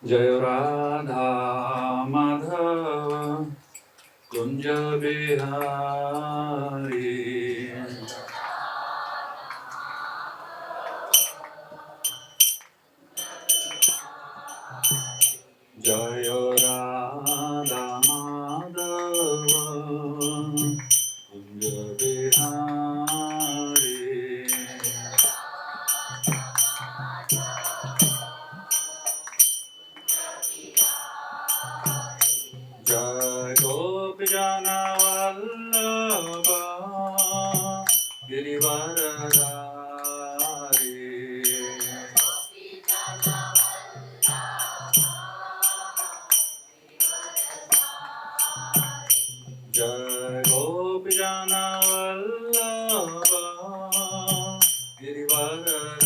जय राधा माधव कुंज बिहारी। जय राधा माधव कुंज बिहारी। जय गोपीजन वल्लभ गिरिवरधारी। जय गोपीजन वल्लभ गिरिवरधारी।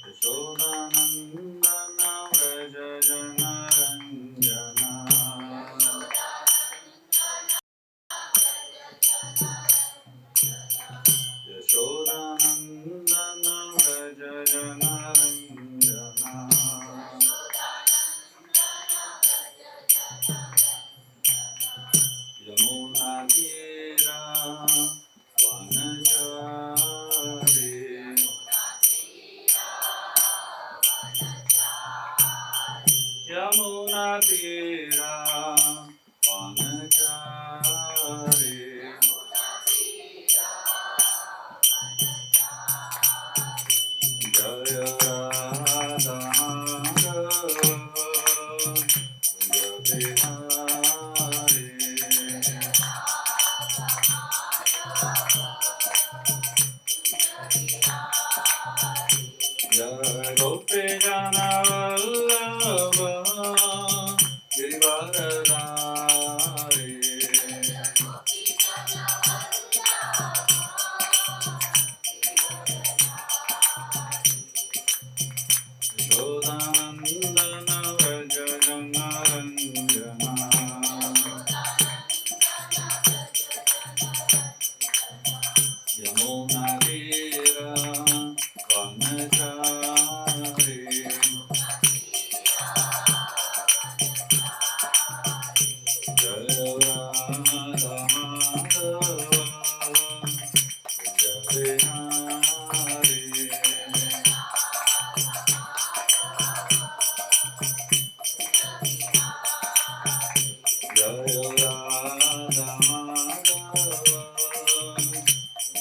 यशोदानन्दन व्रज जनरञ्जन। यशोदानन्दन व्रज जनरञ्जन। यमुनातीरा वनचारी। यमुनातीरा वनचारी। जय राधा माधव कुंज बिहारी। जय गोपीजन वल्लभ गिरिवरधारी। यशोदानन्दन व्रज जनरञ्जन। यमुनातीरा वनचारी। जय राधा माधव कुंज बिहारी। जय राधा माधव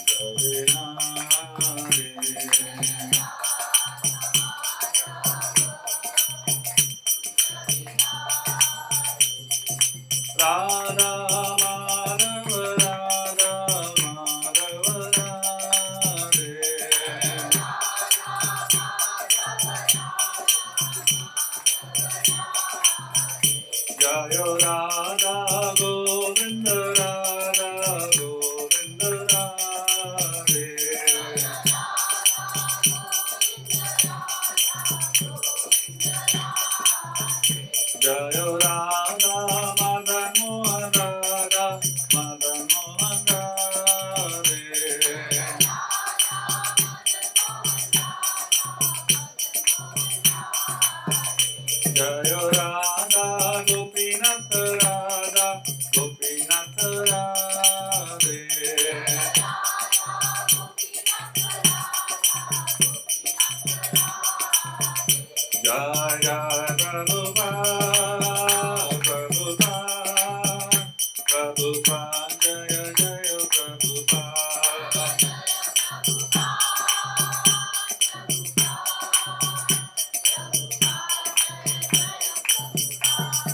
कुंज बिहारी। राधा माधव राधा माधव राधे। जय राधा गोविंद राधा गोविंद राधे। जय राधा मदन मोहन राधा मदन मोहन राधे। जय राधा गोपीनाथ राधा गोपीनाथ राधे। जय जय प्रभुपाद प्रभुपाद प्रभुपाद जय जय प्रभुपाद।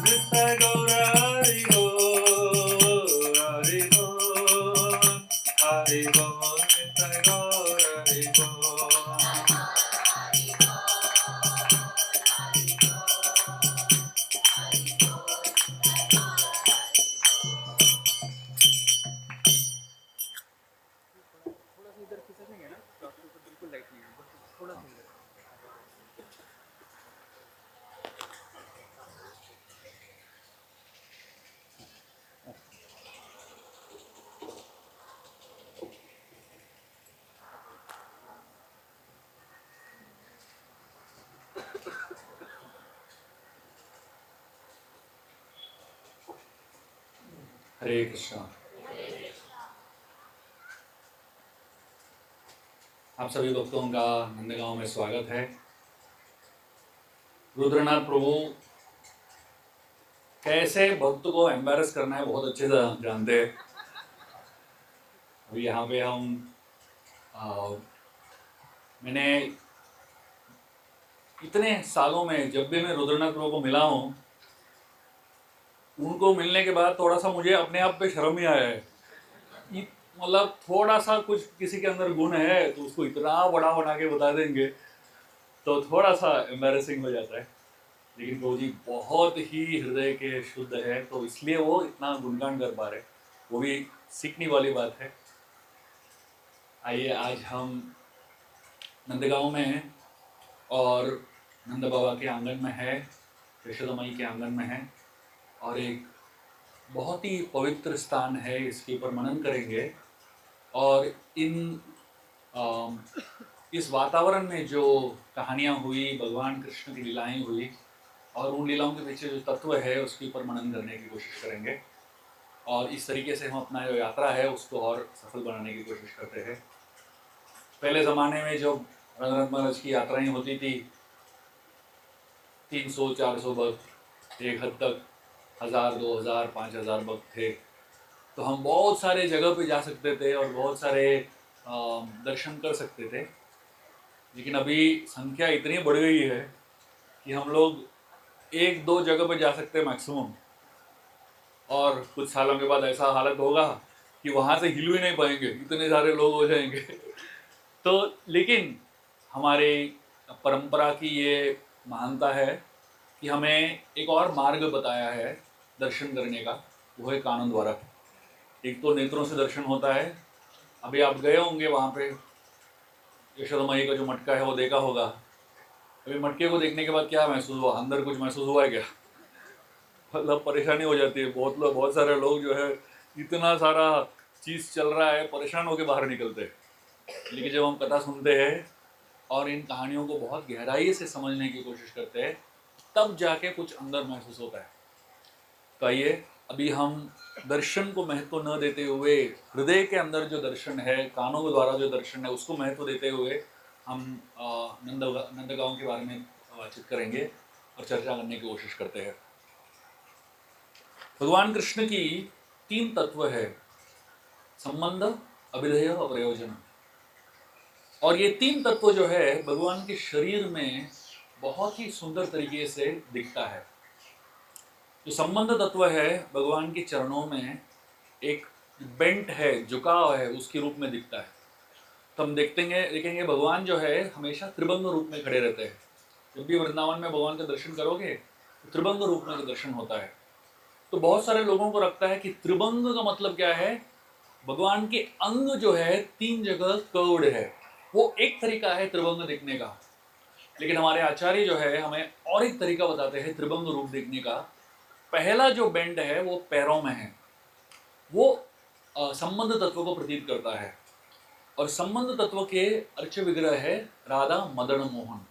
नित्य गौर हरि बोल हरि बोल हरि बोल नित्य गौर हरि बोल। हरे कृष्णा। आप सभी भक्तों का नंदगांव में स्वागत है। रुद्रनाथ प्रभु कैसे भक्त को एम्बेरस करना है बहुत अच्छे से जानते हैं। अभी यहाँ पे मैंने इतने सालों में जब भी मैं रुद्रनाथ प्रभु को मिला हूँ, उनको मिलने के बाद थोड़ा सा मुझे अपने आप पे शर्म ही आया है। मतलब थोड़ा सा कुछ किसी के अंदर गुण है तो उसको इतना बड़ा बना के बता देंगे तो थोड़ा सा एम्बेरसिंग हो जाता है। लेकिन प्रभु जी बहुत ही हृदय के शुद्ध है, तो इसलिए वो इतना गुणगान कर पा रहे, वो भी सीखने वाली बात है। आइए आज हम नंदगांव में हैं और नंद बाबा के आंगन में है, यशोदा माई के आंगन में है और एक बहुत ही पवित्र स्थान है, इसके ऊपर मनन करेंगे। और इस वातावरण में जो कहानियाँ हुई, भगवान कृष्ण की लीलाएं हुई और उन लीलाओं के पीछे जो तत्व है उसके ऊपर मनन करने की कोशिश करेंगे। और इस तरीके से हम अपना जो यात्रा है उसको और सफल बनाने की कोशिश करते हैं। पहले ज़माने में जो रघुनाथ महाराज की यात्राएं होती थी, 300-400 भक्त, एक हद तक 1000, 2000, 5000 भक्त थे, तो हम बहुत सारे जगह पे जा सकते थे और बहुत सारे दर्शन कर सकते थे। लेकिन अभी संख्या इतनी बढ़ गई है कि हम लोग 1-2 जगह पे जा सकते हैं मैक्सिमम, और कुछ सालों के बाद ऐसा हालत होगा कि वहाँ से हिल भी नहीं पाएंगे, इतने सारे लोग हो जाएंगे। तो लेकिन हमारे परंपरा की ये महानता है कि हमें एक और मार्ग बताया है दर्शन करने का, वो है कानन द्वारा। एक तो नेत्रों से दर्शन होता है। अभी आप गए होंगे वहाँ पे, यशोदा माई का जो मटका है वो देखा होगा। अभी मटके को देखने के बाद क्या महसूस हुआ? अंदर कुछ महसूस हुआ है क्या? मतलब परेशानी हो जाती है। बहुत सारे लोग जो है, इतना सारा चीज़ चल रहा है, परेशान होकर बाहर निकलते हैं। लेकिन जब हम कथा सुनते हैं और इन कहानियों को बहुत गहराई से समझने की कोशिश करते हैं, तब जाके कुछ अंदर महसूस होता है। तो आइए अभी हम दर्शन को महत्व न देते हुए, हृदय के अंदर जो दर्शन है, कानों के द्वारा जो दर्शन है, उसको महत्व देते हुए हम नंदगांव के बारे में बातचीत करेंगे और चर्चा करने की कोशिश करते हैं। भगवान कृष्ण की 3 तत्व है: संबंध, अभिधेय और प्रयोजन। और ये 3 तत्व जो है भगवान के शरीर में बहुत ही सुंदर तरीके से दिखता है। जो संबंध तत्व है भगवान के चरणों में एक बेंट है, झुकाव है, उसके रूप में दिखता है। तो हम देखेंगे भगवान जो है हमेशा त्रिभंग रूप में खड़े रहते हैं। जब भी वृंदावन में भगवान का दर्शन करोगे तो त्रिभंग रूप में दर्शन होता है। तो बहुत सारे लोगों को लगता है कि त्रिभंग का मतलब क्या है? भगवान के अंग जो है 3 जगह कर्व्ड है, वो एक तरीका है त्रिभंग देखने का। लेकिन हमारे आचार्य जो है हमें और एक तरीका बताते हैं त्रिभंग रूप देखने का। पहला जो बेंड है वो पैरों में है, वो संबंध तत्व को प्रतीत करता है। और संबंध तत्व के अर्च विग्रह है राधा मदन मोहन।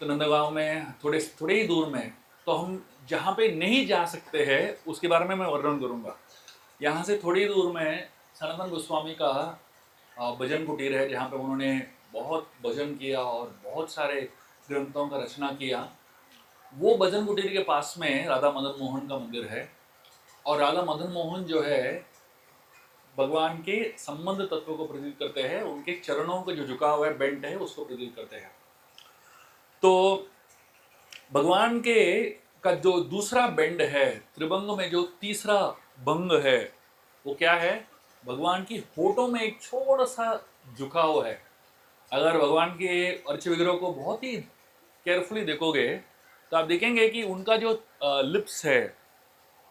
तो नंदगांव में थोड़े ही दूर में, तो हम जहाँ पे नहीं जा सकते हैं उसके बारे में मैं वर्णन करूँगा। यहाँ से थोड़ी दूर में सनातन गोस्वामी का भजन कुटीर है, जहाँ पे उन्होंने बहुत भजन किया और बहुत सारे ग्रंथों का रचना किया। वो भजन कुटीर के पास में राधा मदन मोहन का मंदिर है। और राधा मदन मोहन जो है भगवान के संबंध तत्व को प्रतीत करते हैं, उनके चरणों का जो झुकाव है, बेंट है, उसको प्रतीत करते हैं। तो भगवान के का जो दूसरा बेंड है, त्रिभंग में जो तीसरा भंग है, वो क्या है? भगवान की होठों में एक छोटा सा झुकाव है। अगर भगवान के अर्च विग्रह को बहुत ही केयरफुली देखोगे तो आप देखेंगे कि उनका जो लिप्स है,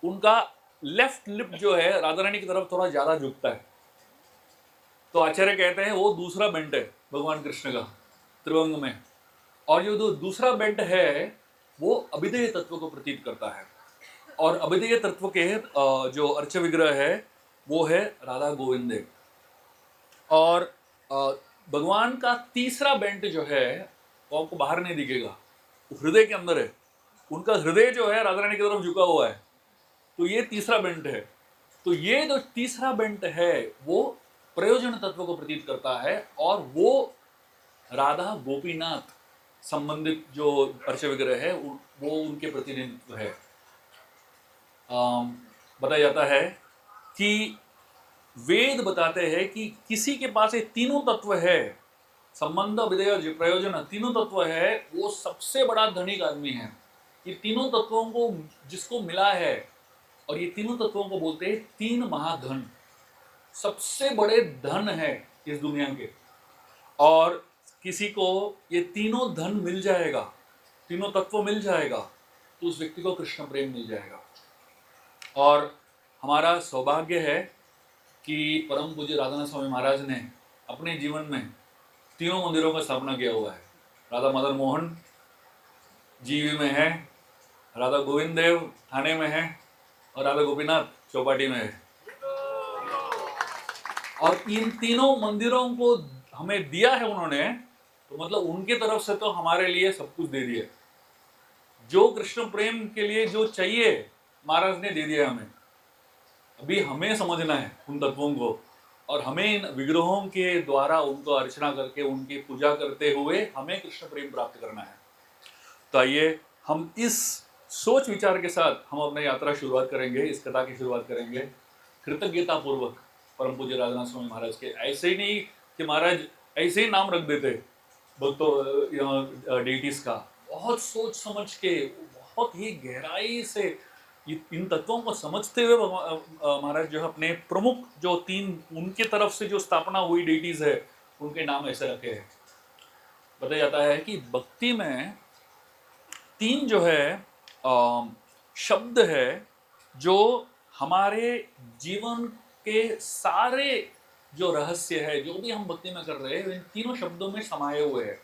उनका लेफ्ट लिप जो है राधा रानी की तरफ थोड़ा ज़्यादा झुकता है। तो आचार्य कहते हैं वो दूसरा बेंट है भगवान कृष्ण का त्रिभंग में। और जो दूसरा बेंट है वो अभिधेय तत्व को प्रतीत करता है। और अभिधेय तत्व के जो अर्च विग्रह है वो है राधा गोविंदे। और भगवान का तीसरा बेंट जो है वो आपको बाहर नहीं दिखेगा, वो हृदय के अंदर है। उनका हृदय जो है राधा रानी की तरफ झुका हुआ है। तो ये तीसरा बेंट है। तो ये जो तीसरा बेंट है वो प्रयोजन तत्व को प्रतीत करता है, और वो राधा गोपीनाथ संबंधित जो अर्च विग्रह है वो उनके प्रतिनिधित्व है। बताया जाता है कि वेद बताते हैं कि किसी के पास ये तीनों तत्व है, संबंध विधेय प्रयोजन तीनों तत्व है, वो सबसे बड़ा धनिक आदमी है। ये तीनों तत्वों को जिसको मिला है, और ये तीनों तत्वों को बोलते हैं तीन महाधन, सबसे बड़े धन है इस दुनिया के। और किसी को ये तीनों धन मिल जाएगा, तीनों तत्व मिल जाएगा, तो उस व्यक्ति को कृष्ण प्रेम मिल जाएगा। और हमारा सौभाग्य है कि परम पूज्य राधानाथ स्वामी महाराज ने अपने जीवन में तीनों मंदिरों का स्थापना किया हुआ है। राधा मदन मोहन जीवी में है, राधा गोविंद देव थाने में है, और राधा गोपीनाथ चौपाटी में है। और इन तीनों मंदिरों को हमें दिया है उन्होंने, तो मतलब उनकी तरफ से तो हमारे लिए सब कुछ दे दिया। जो कृष्ण प्रेम के लिए जो चाहिए महाराज ने दे दिया हमें। अभी हमें समझना है उन तत्वों को, और हमें इन विग्रहों के द्वारा उनको अर्चना करके उनकी पूजा करते हुए हमें कृष्ण प्रेम प्राप्त करना है। तो आइए हम इस सोच विचार के साथ हम अपनी यात्रा शुरुआत करेंगे, इस कथा की शुरुआत करेंगे कृतज्ञता पूर्वक परम पूज्य राधानाथ स्वामी महाराज के। ऐसे ही नहीं कि महाराज ऐसे ही नाम रख देते भक्तों डेटीज का, बहुत सोच समझ के, बहुत ही गहराई से इन तत्वों को समझते हुए महाराज जो है अपने प्रमुख जो तीन उनके तरफ से जो स्थापना हुई डेटीज है उनके नाम ऐसे रखे हैं। बताया जाता है कि भक्ति में तीन जो है शब्द है जो हमारे जीवन के सारे जो रहस्य है, जो भी हम भक्ति में कर रहे हैं, इन तीनों शब्दों में समाये हुए हैं।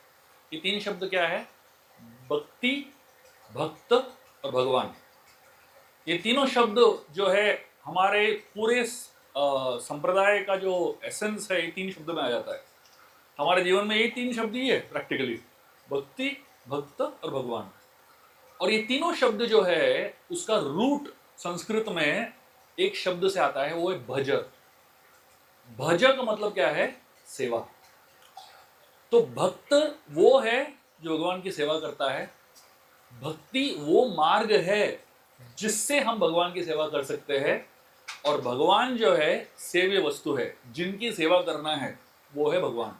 ये तीन शब्द क्या है? भक्ति, भक्त और भगवान। ये तीनों शब्द जो है हमारे पूरे संप्रदाय का जो एसेंस है, ये तीन शब्द में आ जाता है। हमारे जीवन में ये तीन शब्द ही है प्रैक्टिकली, भक्ति, भक्त और भगवान। और ये तीनों शब्द जो है उसका रूट संस्कृत में एक शब्द से आता है, वो है भज। भज का मतलब क्या है? सेवा। तो भक्त वो है जो भगवान की सेवा करता है, भक्ति वो मार्ग है जिससे हम भगवान की सेवा कर सकते हैं, और भगवान जो है सेव्य वस्तु है, जिनकी सेवा करना है वो है भगवान।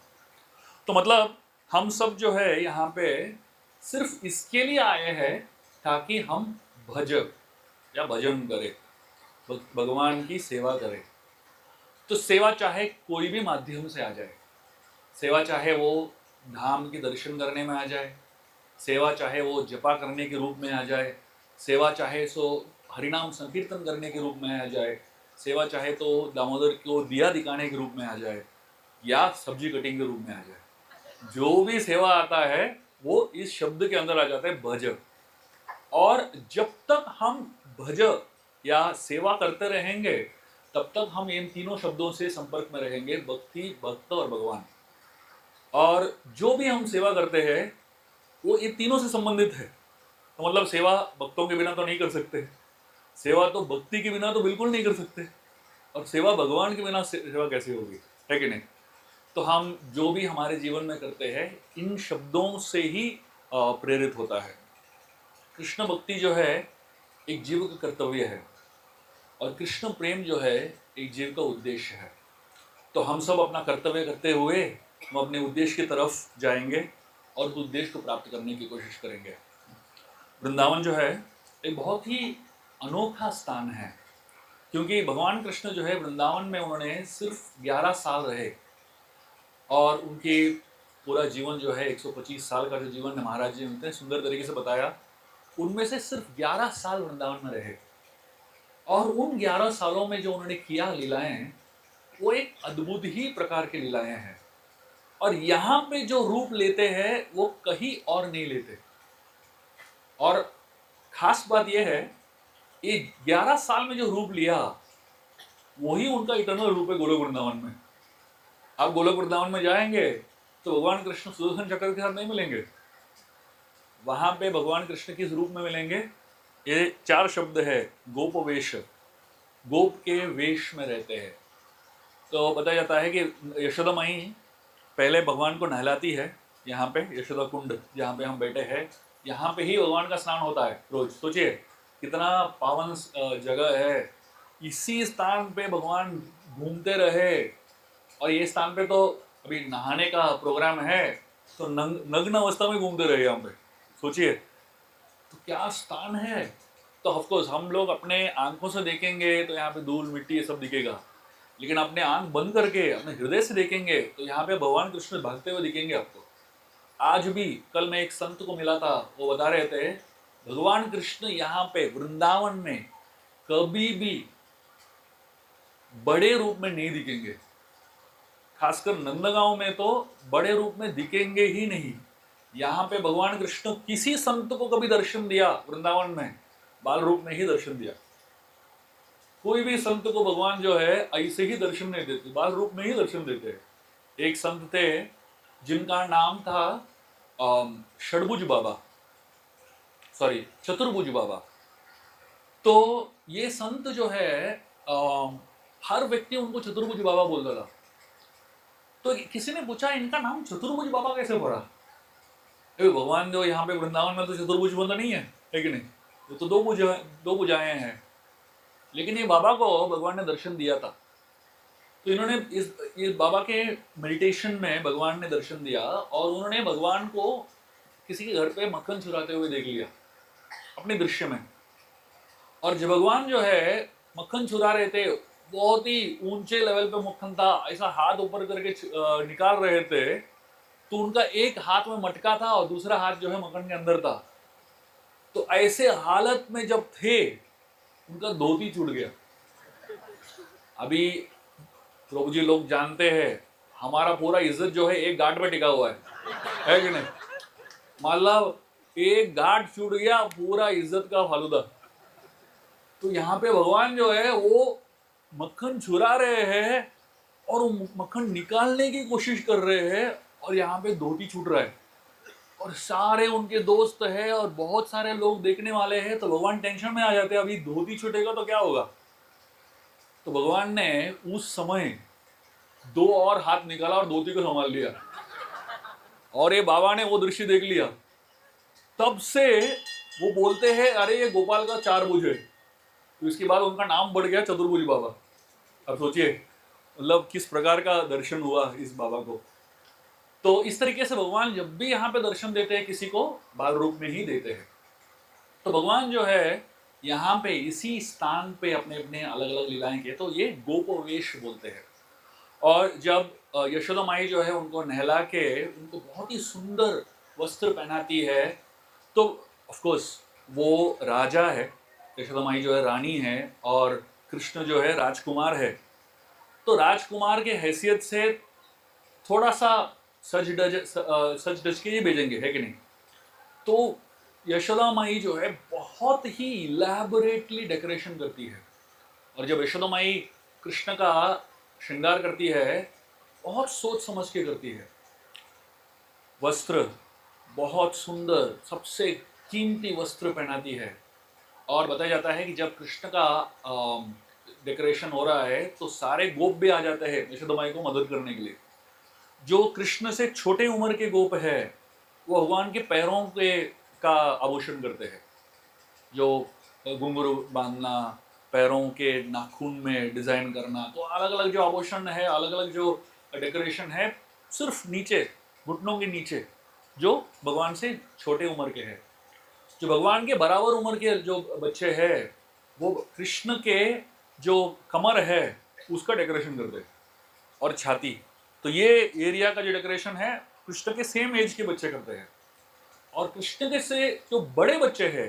तो मतलब हम सब जो है यहाँ पे सिर्फ इसके लिए आए हैं ताकि हम भज या भजन करें, भगवान की सेवा करें। तो सेवा चाहे कोई भी माध्यम से आ जाए, सेवा चाहे वो धाम के दर्शन करने में आ जाए, सेवा चाहे वो जपा करने के रूप में आ जाए, सेवा चाहे सो हरिनाम संकीर्तन करने के रूप में आ जाए, सेवा चाहे तो दामोदर को दिया दिखाने के रूप में आ जाए, या सब्जी कटिंग के रूप में आ जाए, जो भी सेवा आता है वो इस शब्द के अंदर आ जाता है, भज। और जब तक हम भज या सेवा करते रहेंगे तब तक हम इन तीनों शब्दों से संपर्क में रहेंगे, भक्ति, भक्त और भगवान। और जो भी हम सेवा करते हैं वो इन तीनों से संबंधित है। तो मतलब सेवा भक्तों के बिना तो नहीं कर सकते, सेवा तो भक्ति के बिना तो बिल्कुल नहीं कर सकते, और सेवा भगवान के बिना सेवा कैसे होगी, है कि नहीं? तो हम जो भी हमारे जीवन में करते हैं इन शब्दों से ही प्रेरित होता है। कृष्ण भक्ति जो है एक जीव का कर्तव्य है, और कृष्ण प्रेम जो है एक जीव का उद्देश्य है। तो हम सब अपना कर्तव्य करते हुए हम अपने उद्देश्य की तरफ जाएंगे और उस उद्देश्य को प्राप्त करने की कोशिश करेंगे। वृंदावन जो है एक बहुत ही अनोखा स्थान है, क्योंकि भगवान कृष्ण जो है वृंदावन में उन्होंने सिर्फ 11 साल रहे, और उनके पूरा जीवन जो है 125 साल का जो जीवन है महाराज जी ने सुंदर तरीके से बताया, उनमें से सिर्फ 11 साल वृंदावन में रहे। और उन 11 सालों में जो उन्होंने किया लीलाएं, वो एक अद्भुत ही प्रकार की लीलाएं हैं, और यहाँ पे जो रूप लेते हैं वो कहीं और नहीं लेते। और खास बात यह है, ये 11 साल में जो रूप लिया वही उनका इटर्नल रूप है गोलोक वृंदावन में। आप गोलोक वृंदावन में जाएंगे तो भगवान कृष्ण सुदर्शन चक्र के साथ नहीं मिलेंगे, वहां पे भगवान कृष्ण किस रूप में मिलेंगे? ये 4 शब्द है, गोप वेश, गोप के वेश में रहते हैं। तो बताया जाता है कि यशोदा माई पहले भगवान को नहलाती है, यहाँ पे यशोदा कुंड जहाँ पे हम बैठे हैं, यहाँ पे ही भगवान का स्नान होता है रोज। सोचिए कितना पावन जगह है, इसी स्थान पे भगवान घूमते रहे। और ये स्थान पे तो अभी नहाने का प्रोग्राम है, तो नग्न अवस्था में घूमते रहे यहाँ पे। सोचिए तो क्या स्थान है। तो ऑफकोर्स हम लोग अपने आंखों से देखेंगे तो यहाँ पे धूल मिट्टी ये सब दिखेगा, लेकिन अपने आंख बंद करके अपने हृदय से देखेंगे तो यहाँ पे भगवान कृष्ण भागते हुए दिखेंगे आपको। आज भी, कल मैं एक संत को मिला था, वो बता रहे थे भगवान कृष्ण यहाँ पे वृंदावन में कभी भी बड़े रूप में नहीं दिखेंगे। खासकर नंदगांव में तो बड़े रूप में दिखेंगे ही नहीं। यहाँ पे भगवान कृष्ण किसी संत को कभी दर्शन दिया वृंदावन में, बाल रूप में ही दर्शन दिया। कोई भी संत को भगवान जो है ऐसे ही दर्शन नहीं देते, बाल रूप में ही दर्शन देते हैं। एक संत थे जिनका नाम था षडभुज बाबा, सॉरी चतुर्भुज बाबा। तो ये संत जो है हर व्यक्ति उनको चतुर्भुज बाबा बोलता था। तो किसी ने पूछा इनका नाम चतुर्भुज बाबा कैसे पड़ा? भगवान जो यहाँ पे वृंदावन में तो चतुर्भुज बंदा नहीं है कि नहीं, वो तो दो भुजाएं हैं। लेकिन ये बाबा को भगवान ने दर्शन दिया था। तो इन्होंने इस बाबा के मेडिटेशन में भगवान ने दर्शन दिया, और उन्होंने भगवान को किसी के घर पे मक्खन चुराते हुए देख लिया अपने दृश्य में। और जब भगवान जो है मक्खन चुरा रहे थे, बहुत ही ऊंचे लेवल पे मक्खन था, ऐसा हाथ ऊपर करके निकाल रहे थे, तो उनका एक हाथ में मटका था और दूसरा हाथ जो है मक्खन के अंदर था। तो ऐसे हालत में जब थे, उनका धोती छूट गया। अभी प्रभु जी लोग जानते हैं हमारा पूरा इज्जत जो है एक गांठ में टिका हुआ है कि नहीं? मतलब एक गांठ छूट गया, पूरा इज्जत का फालूदा। तो यहाँ पे भगवान जो है वो मक्खन चुरा रहे हैं और वो मक्खन निकालने की कोशिश कर रहे हैं, और यहाँ पे धोती छूट रहा है, और सारे उनके दोस्त हैं और बहुत सारे लोग देखने वाले हैं। तो भगवान टेंशन में आ जाते हैं, अभी धोती छूटेगा तो क्या होगा। तो भगवान ने उस समय 2 और हाथ निकाला और धोती को संभाल लिया, और ये बाबा ने वो दृश्य देख लिया। तब से वो बोलते हैं अरे ये गोपाल का 4 भुज है। तो इसके बाद उनका नाम बढ़ गया चतुर्भुज बाबा। अब सोचिए मतलब किस प्रकार का दर्शन हुआ इस बाबा को। तो इस तरीके से भगवान जब भी यहाँ पे दर्शन देते हैं किसी को, बाल रूप में ही देते हैं। तो भगवान जो है यहाँ पे इसी स्थान पे अपने अपने अलग अलग लीलाएं किए, तो ये गोपवेश बोलते हैं। और जब यशोदा माई जो है उनको नहला के उनको बहुत ही सुंदर वस्त्र पहनाती है, तो ऑफ कोर्स वो राजा है, यशोदा माई जो है रानी है, और कृष्ण जो है राजकुमार है। तो राजकुमार के हैसियत से थोड़ा सा सज धज के ही भेजेंगे, है कि नहीं? तो यशोदा माई जो है बहुत ही इलैबोरेटली डेकोरेशन करती है, और जब यशोदा माई कृष्ण का श्रृंगार करती है, बहुत सोच समझ के करती है। वस्त्र बहुत सुंदर, सबसे कीमती वस्त्र पहनाती है। और बताया जाता है कि जब कृष्ण का डेकोरेशन हो रहा है तो सारे गोप भी आ जाते हैं यशोदा माई को मदद करने के लिए। जो कृष्ण से छोटे उम्र के गोप है वो भगवान के पैरों के का आभूषण करते हैं, जो घुंघरू बांधना, पैरों के नाखून में डिजाइन करना। तो अलग अलग जो आभूषण है, अलग अलग जो डेकोरेशन है, सिर्फ नीचे घुटनों के नीचे जो भगवान से छोटे उम्र के हैं। जो भगवान के बराबर उम्र के जो बच्चे हैं वो कृष्ण के जो कमर है उसका डेकोरेशन करते हैं, और छाती। तो ये एरिया का जो डेकोरेशन है कृष्ण के सेम एज के बच्चे करते हैं। और कृष्ण के से जो बड़े बच्चे हैं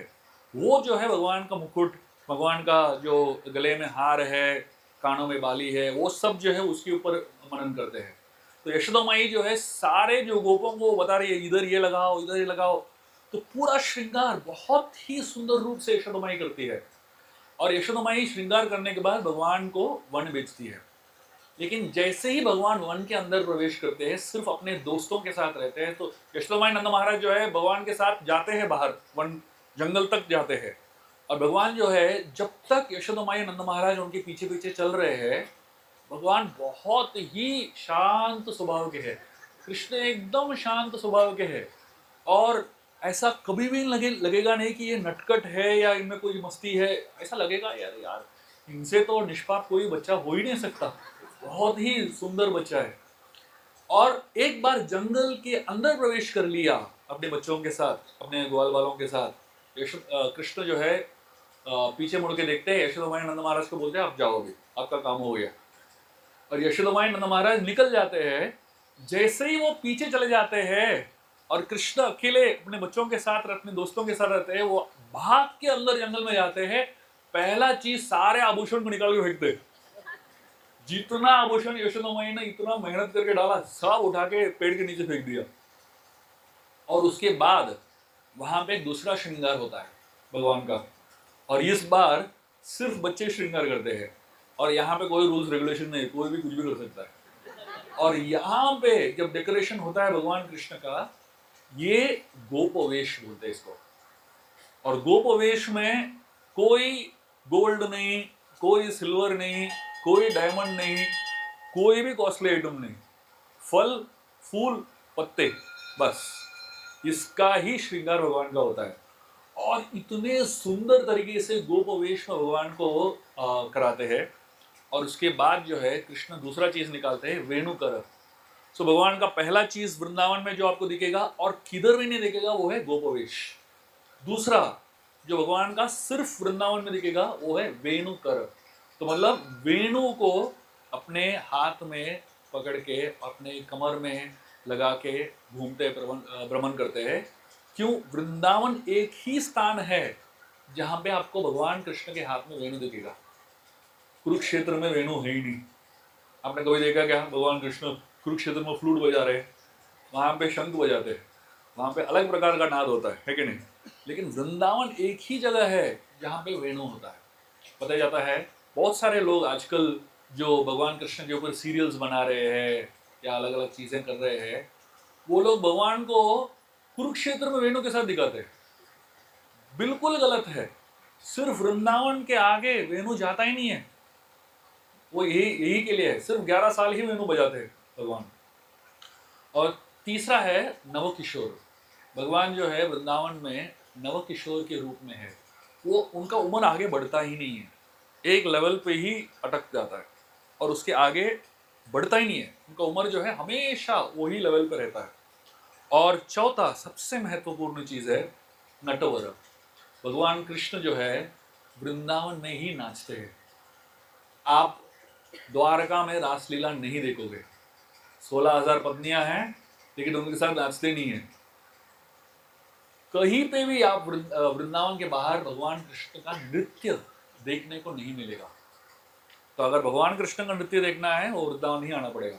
वो जो है भगवान का मुकुट, भगवान का जो गले में हार है, कानों में बाली है, वो सब जो है उसके ऊपर मनन करते हैं। तो यशोदा माई जो है सारे जो गोपों को बता रही है इधर ये लगाओ, इधर ये लगाओ। तो पूरा श्रृंगार बहुत ही सुंदर रूप से यशोदा माई करती है। और यशोदा माई श्रृंगार करने के बाद भगवान को वन बेचती है। लेकिन जैसे ही भगवान वन के अंदर प्रवेश करते हैं, सिर्फ अपने दोस्तों के साथ रहते हैं, तो यशोदा माई नंद महाराज जो है भगवान के साथ जाते हैं बाहर, वन जंगल तक जाते हैं। और भगवान जो है जब तक यशोदा माई नंद महाराज उनके पीछे पीछे चल रहे हैं, भगवान बहुत ही शांत स्वभाव के हैं। कृष्ण एकदम शांत स्वभाव के हैं और ऐसा कभी भी लगेगा नहीं कि ये नटखट है या इनमें कोई मस्ती है। ऐसा लगेगा यार यार इनसे तो निष्पाप कोई बच्चा हो ही नहीं सकता, बहुत ही सुंदर बच्चा है। और एक बार जंगल के अंदर प्रवेश कर लिया अपने बच्चों के साथ, अपने ग्वाल वालों के साथ, कृष्ण जो है पीछे मुड़ के देखते हैं, यशोदा माई नंद महाराज को बोलते हैं आप जाओगे, आपका काम हो गया। और यशोदा माई नंद महाराज निकल जाते हैं। जैसे ही वो पीछे चले जाते हैं और कृष्ण अकेले अपने बच्चों के साथ, अपने दोस्तों के साथ रहते हैं, वो भाग के अंदर जंगल में जाते हैं। पहला चीज सारे आभूषण को निकाल के फेंकते, जितना आभूषण यशोदा माई ने इतना मेहनत करके डाला सब उठा के पेड़ के नीचे फेंक दिया। और उसके बाद वहां पे दूसरा श्रृंगार होता है भगवान का, और इस बार सिर्फ बच्चे श्रृंगार करते हैं और यहाँ पे कोई रूल्स रेगुलेशन नहीं, कोई भी कुछ भी कर सकता है। और यहाँ पे जब डेकोरेशन होता है भगवान कृष्ण का, ये गोपवेश बोलते हैं इसको। और गोपवेश में कोई गोल्ड नहीं, कोई सिल्वर नहीं, कोई डायमंड नहीं, कोई भी कॉस्टली आइटम नहीं, फल फूल पत्ते, बस इसका ही श्रृंगार भगवान का होता है। और इतने सुंदर तरीके से गोपवेश में भगवान को कराते हैं। और उसके बाद जो है कृष्ण दूसरा चीज निकालते हैं, वेणुकर। सो भगवान का पहला चीज वृंदावन में जो आपको दिखेगा और किधर भी नहीं दिखेगा वो है गोपवेश। दूसरा जो भगवान का सिर्फ वृंदावन में दिखेगा वो है वेणुकर। तो मतलब वेणु को अपने हाथ में पकड़ के अपने कमर में लगा के घूमते भ्रमण करते हैं। क्यों? वृंदावन एक ही स्थान है जहां पे आपको भगवान कृष्ण के हाथ में वेणु दिखेगा। कुरुक्षेत्र में वेणु है ही नहीं। आपने कभी देखा क्या भगवान कृष्ण कुरुक्षेत्र में फ्लूट बजा रहे? वहां पे शंख बजाते हैं, वहां पे अलग प्रकार का नाद होता है कि नहीं? लेकिन वृंदावन एक ही जगह है जहां पे वेणु होता है। बताया जाता है बहुत सारे लोग आजकल जो भगवान कृष्ण के ऊपर सीरियल्स बना रहे हैं या अलग अलग चीजें कर रहे हैं, वो लोग भगवान को कुरुक्षेत्र में वेणु के साथ दिखाते हैं। बिल्कुल गलत है। सिर्फ वृंदावन के आगे वेणु जाता ही नहीं है। वो यही के लिए है, सिर्फ 11 साल ही वेणु बजाते हैं भगवान। और तीसरा है नवकिशोर। भगवान जो है वृंदावन में नवकिशोर के रूप में है। वो उनका उम्र आगे बढ़ता ही नहीं है, एक लेवल पे ही अटक जाता है और उसके आगे बढ़ता ही नहीं है। उनका उम्र जो है हमेशा वही लेवल पे रहता है। और चौथा सबसे महत्वपूर्ण चीज है नटवर। भगवान कृष्ण जो है वृंदावन में ही नाचते हैं। आप द्वारका में रासलीला नहीं देखोगे। 16,000 पत्नियां हैं लेकिन उनके साथ नाचते नहीं है। कहीं पे भी आप वृंदावन के बाहर भगवान कृष्ण का नृत्य देखने को नहीं मिलेगा। तो अगर भगवान कृष्ण का नृत्य देखना है वो वृंदावन ही आना पड़ेगा।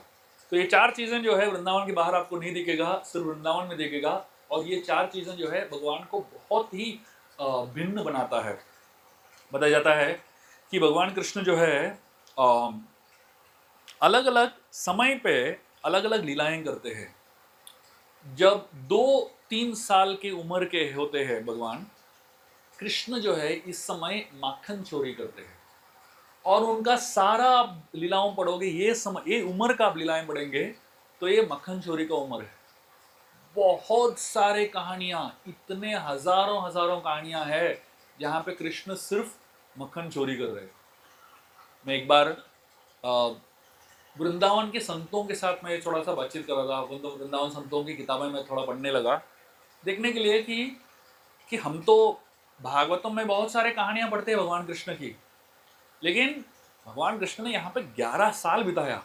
तो ये चार चीजें जो है वृंदावन के बाहर आपको नहीं दिखेगा, सिर्फ वृंदावन में दिखेगा। और ये चार चीजें जो है भगवान को बहुत ही भिन्न बनाता है। बताया जाता है कि भगवान कृष्ण जो है अलग अलग समय पे अलग अलग लीलाएं करते हैं। जब 2-3 साल की उम्र के होते हैं भगवान कृष्ण जो है इस समय माखन चोरी करते हैं। और उनका सारा लीलाओं पढ़ोगे, ये उम्र का आप लीलाएं पढ़ेंगे तो ये मक्खन चोरी का उम्र है। बहुत सारे कहानियां, इतने हजारों हजारों कहानियां हैं जहां पे कृष्ण सिर्फ मक्खन चोरी कर रहे हैं। मैं एक बार वृंदावन के संतों के साथ मैं थोड़ा सा बातचीत कर रहा था। वृंदावन संतों की किताबें मैं थोड़ा पढ़ने लगा, देखने के लिए कि हम तो भागवतम में बहुत सारे कहानियां पढ़ते हैं भगवान कृष्ण की, लेकिन भगवान कृष्ण ने यहाँ पे 11 साल बिताया।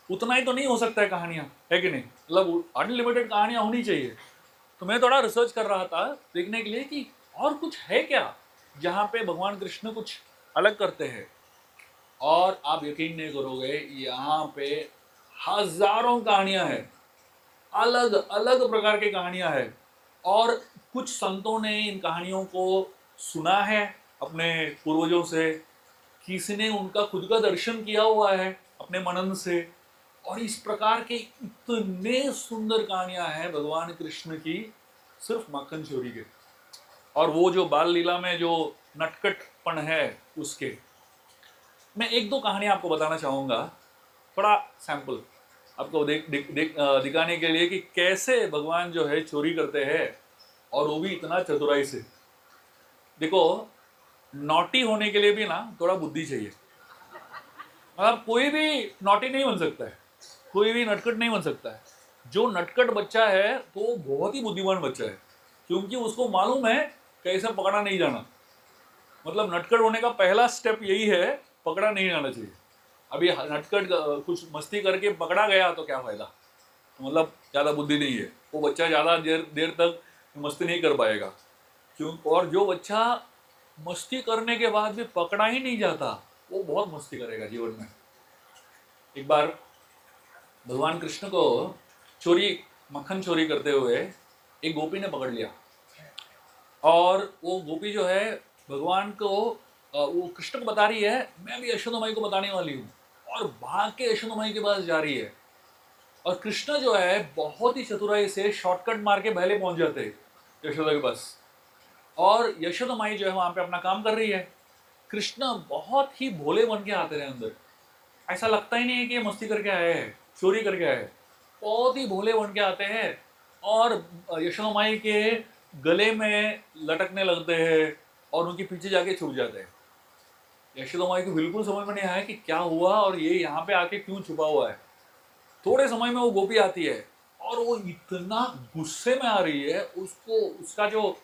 उतना ही तो नहीं हो सकता है कहानियां, है कि नहीं? मतलब अनलिमिटेड कहानियां होनी चाहिए। तो मैं थोड़ा रिसर्च कर रहा था देखने के लिए कि और कुछ है क्या जहाँ पे भगवान कृष्ण कुछ अलग करते हैं। और आप यकीन नहीं करोगे, यहाँ पे हजारों कहानियां हैं, अलग अलग प्रकार की कहानियां हैं। और कुछ संतों ने इन कहानियों को सुना है अपने पूर्वजों से, किसी ने उनका खुद का दर्शन किया हुआ है अपने मनन से। और इस प्रकार के इतने सुंदर कहानियां हैं भगवान कृष्ण की सिर्फ माखन चोरी के। और वो जो बाल लीला में जो नटखटपन है उसके, मैं एक दो कहानी आपको बताना चाहूँगा, थोड़ा सैंपल आपको दिखाने के लिए कि कैसे भगवान जो है चोरी करते हैं, और वो भी इतना चतुराई से। देखो, नॉटी होने के लिए भी ना थोड़ा बुद्धि चाहिए। मतलब कोई भी नॉटी नहीं बन सकता है, कोई भी नटखट नहीं बन सकता है। जो नटखट बच्चा है तो वो बहुत ही बुद्धिमान बच्चा है, क्योंकि उसको मालूम है कैसे पकड़ा नहीं जाना। मतलब नटखट होने का पहला स्टेप यही है, पकड़ा नहीं जाना चाहिए। अभी नटखट कुछ मस्ती करके पकड़ा गया तो क्या फायदा, मतलब ज़्यादा बुद्धि नहीं है, वो बच्चा ज़्यादा देर देर तक मस्ती नहीं कर पाएगा। क्यों? और जो बच्चा मस्ती करने के बाद भी पकड़ा ही नहीं जाता, वो बहुत मस्ती करेगा जीवन में। एक बार भगवान कृष्ण को मक्खन चोरी करते हुए एक गोपी ने पकड़ लिया, और वो गोपी जो है भगवान को वो कृष्ण को बता रही है, मैं भी यशोदा माई को बताने वाली हूँ, और भाग के यशोदा माई के पास जा रही है। और कृष्ण जो है बहुत ही चतुराई से शॉर्टकट मार के पहले पहुंच जाते हैं यशोदा के पास, और यशोदा माई जो है वहां पे अपना काम कर रही है। कृष्ण बहुत ही भोले बन के आते रहे अंदर, ऐसा लगता ही नहीं है कि ये मस्ती करके आए हैं, चोरी करके आए हैं। बहुत ही भोले बन के आते हैं, और यशोदा माई के गले में लटकने लगते हैं और उनके पीछे जाके छुप जाते हैं। यशोदा माई को बिल्कुल समझ में नहीं आया कि क्या हुआ और ये यहाँ पे आके क्यों छुपा हुआ है। थोड़े समय में वो गोपी आती है, और वो इतना गुस्से में आ रही है, उसको उसका जो,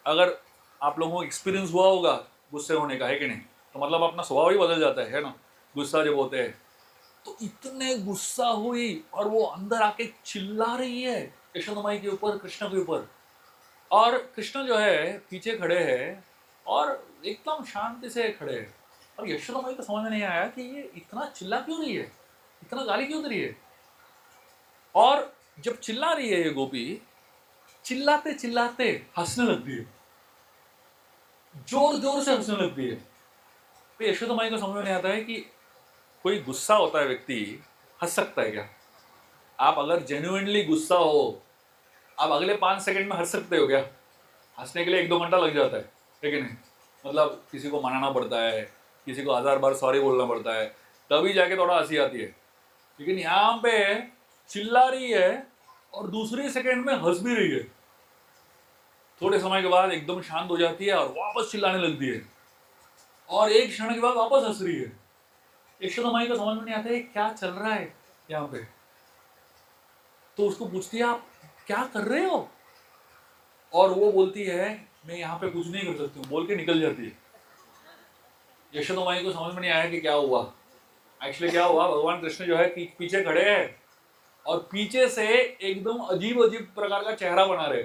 अगर आप लोगों को एक्सपीरियंस हुआ होगा गुस्से होने का, है कि नहीं, तो मतलब अपना स्वभाव ही बदल जाता है ना गुस्सा जब होते हैं। तो इतने गुस्सा हुई और वो अंदर आके चिल्ला रही है यशोदा माई के ऊपर, कृष्ण के ऊपर। और कृष्ण जो है पीछे खड़े हैं और एकदम शांति से खड़े हैं, और यशोदा माई को समझ में नहीं आया कि ये इतना चिल्ला क्यों रही है, इतना गाली क्यों दे रही है। और जब चिल्ला रही है ये गोपी, चिल्लाते चिल्लाते हंसने लगती है, जोर जोर से हंसने लगती है। तो यशोदा माई को समझ में नहीं आता है कि कोई गुस्सा होता है व्यक्ति हंस सकता है क्या। आप अगर जेन्युइनली गुस्सा हो, आप अगले 5 सेकंड में हंस सकते हो क्या? हंसने के लिए 1-2 घंटा लग जाता है कि नहीं। मतलब किसी को मनाना पड़ता है, किसी को 1000 बार सॉरी बोलना पड़ता है, तभी जाके थोड़ा हंसी आती है। लेकिन यहाँ पे चिल्ला रही है और दूसरी सेकंड में हंस भी रही है, थोड़े समय के बाद एकदम शांत हो जाती है और वापस चिल्लाने लगती है, और एक क्षण के बाद वापस हंस रही है। यशोदा माई को समझ में नहीं आता है क्या चल रहा है यहाँ पे। तो उसको पूछती है, आप क्या कर रहे हो? और वो बोलती है, मैं यहाँ पे कुछ नहीं कर सकती हूँ, बोल के निकल जाती है। यशोदा माई को समझ में नहीं आया कि क्या हुआ। एक्चुअली क्या हुआ, भगवान कृष्ण जो है पीछे खड़े हैं और पीछे से एकदम अजीब अजीब प्रकार का चेहरा बना रहे,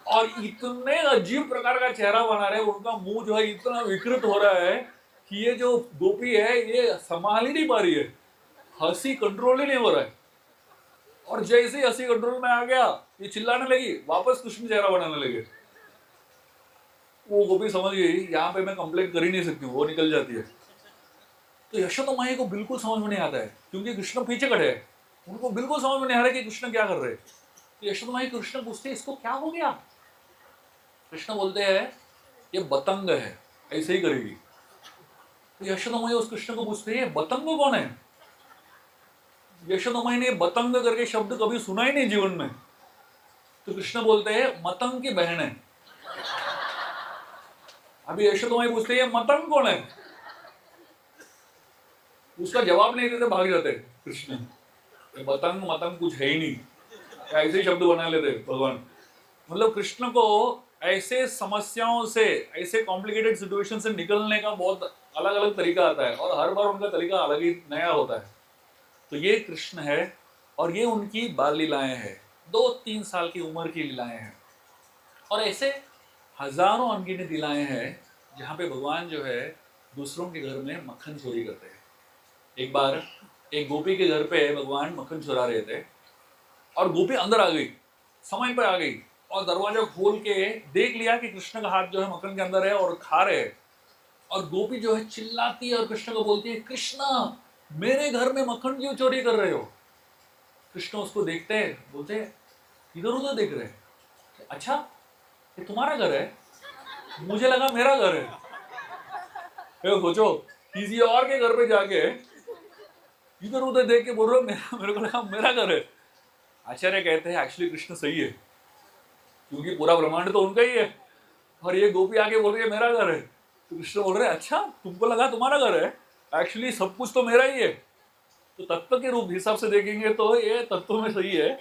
और इतने अजीब प्रकार का चेहरा बना रहे, उनका मुंह जो है इतना विकृत हो रहा है कि ये जो गोपी है ये संभाल ही नहीं पा रही है, हंसी कंट्रोल ही नहीं हो रहा है। और जैसे ही हंसी कंट्रोल में आ गया, ये चिल्लाने लगी, वापस कृष्ण चेहरा बनाने लगे। वो गोपी समझ गई यहाँ पे मैं कंप्लेंट कर ही नहीं सकती हूँ, वो निकल जाती है। तो यशोदा माई को बिल्कुल समझ में नहीं आता है, क्योंकि कृष्ण पीछे खड़े हैं, उनको बिल्कुल समझ में नहीं आ रहा है कि कृष्ण क्या कर रहे हैं। तो यशोदा माई कृष्ण पूछते हैं, इसको क्या हो गया? कृष्ण बोलते हैं, ये बतंग है, ऐसे ही करेगी। तो यशोदा माई उस कृष्ण को पूछते हैं, बतंग कौन है? यशोदा माई ने बतंग करके शब्द कभी सुना ही नहीं जीवन में। तो कृष्ण बोलते हैं, मतंग की बहन है। अभी यशोदा माई पूछते हैं, मतंग कौन है? उसका जवाब नहीं देते, भाग जाते कृष्ण। मतंग मतंग कुछ है ही नहीं, ऐसे ही शब्द बना लेते भगवान। मतलब कृष्ण को ऐसे समस्याओं से, ऐसे कॉम्प्लिकेटेड सिचुएशन से निकलने का बहुत अलग अलग तरीका आता है, और हर बार उनका तरीका अलग ही नया होता है। तो ये कृष्ण है, और ये उनकी बाल लीलाएं हैं, 2-3 साल की उम्र की लीलाएं हैं। और ऐसे हजारों अनगिनत लीलाएं हैं जहाँ पे भगवान जो है दूसरों के घर में मक्खन चोरी करते हैं। एक बार एक गोपी के घर पे भगवान मक्खन चुरा रहे थे, और गोपी अंदर आ गई, समय पर आ गई, और दरवाजा खोल के देख लिया कि कृष्ण का हाथ जो है मक्खन के अंदर है और खा रहे हैं। और गोपी जो है चिल्लाती है और कृष्ण को बोलती है, कृष्णा मेरे घर में मक्खन क्यों चोरी कर रहे हो? कृष्ण उसको देखते हैं, बोलते हैं, इधर उधर देख रहे हैं, अच्छा ये तुम्हारा घर है? मुझे लगा मेरा घर है। सोचो, किसी और के घर पे जाके इधर उधर देख के बोल रहे हो मेरे को लगा मेरा घर है। आचार्य कहते हैं एक्चुअली कृष्ण सही है, क्योंकि पूरा ब्रह्मांड तो उनका ही है, और ये गोपी आके बोल रही है मेरा घर है। तो कृष्ण बोल रहे हैं अच्छा तुमको लगा तुम्हारा घर है, एक्चुअली सब कुछ तो मेरा ही है। तो तत्व के रूप हिसाब से देखेंगे तो ये तत्व में सही है,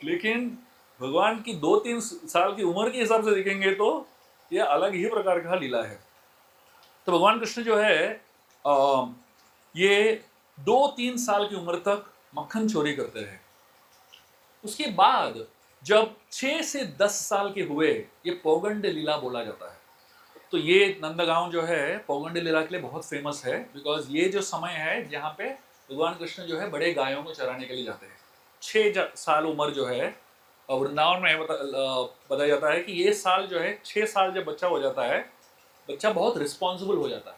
लेकिन भगवान की 2-3 साल की उम्र के हिसाब से देखेंगे तो ये अलग ही प्रकार का लीला है। तो भगवान कृष्ण जो है ये 2-3 साल की उम्र तक मक्खन चोरी करते रहे। उसके बाद जब 6 से 10 साल के हुए, ये पौगंड लीला बोला जाता है। तो ये नंदगांव जो है पौगंड लीला के लिए बहुत फेमस है, बिकॉज ये जो समय है जहाँ पे भगवान कृष्ण जो है बड़े गायों को चराने के लिए जाते हैं। 6 साल उम्र जो है, और वृंदावन में बताया जाता है कि ये साल जो है 6 साल जब बच्चा हो जाता है, बच्चा बहुत रिस्पॉन्सिबल हो जाता है।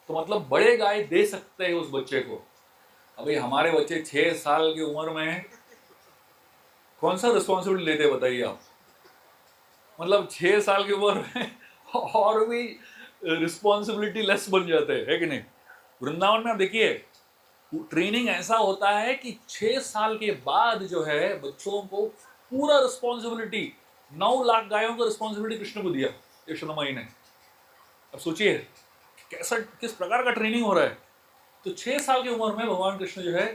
तो मतलब बड़े गाय दे सकते हैं उस बच्चे को। अभी हमारे बच्चे 6 साल की उम्र में कौन सा रिस्पॉन्सिबिलिटी लेते बताइए आप। मतलब 6 साल की उम्र में और भी रिस्पॉन्सिबिलिटी लेस बन जाते हैं, है कि नहीं। वृंदावन में आप देखिए ट्रेनिंग ऐसा होता है कि 6 साल के बाद जो है बच्चों को पूरा रिस्पॉन्सिबिलिटी, 9 लाख गायों का रिस्पॉन्सिबिलिटी कृष्ण को दिया यशोदा माई ने। अब सोचिए कैसा किस प्रकार का ट्रेनिंग हो रहा है। तो 6 साल की उम्र में भगवान कृष्ण जो है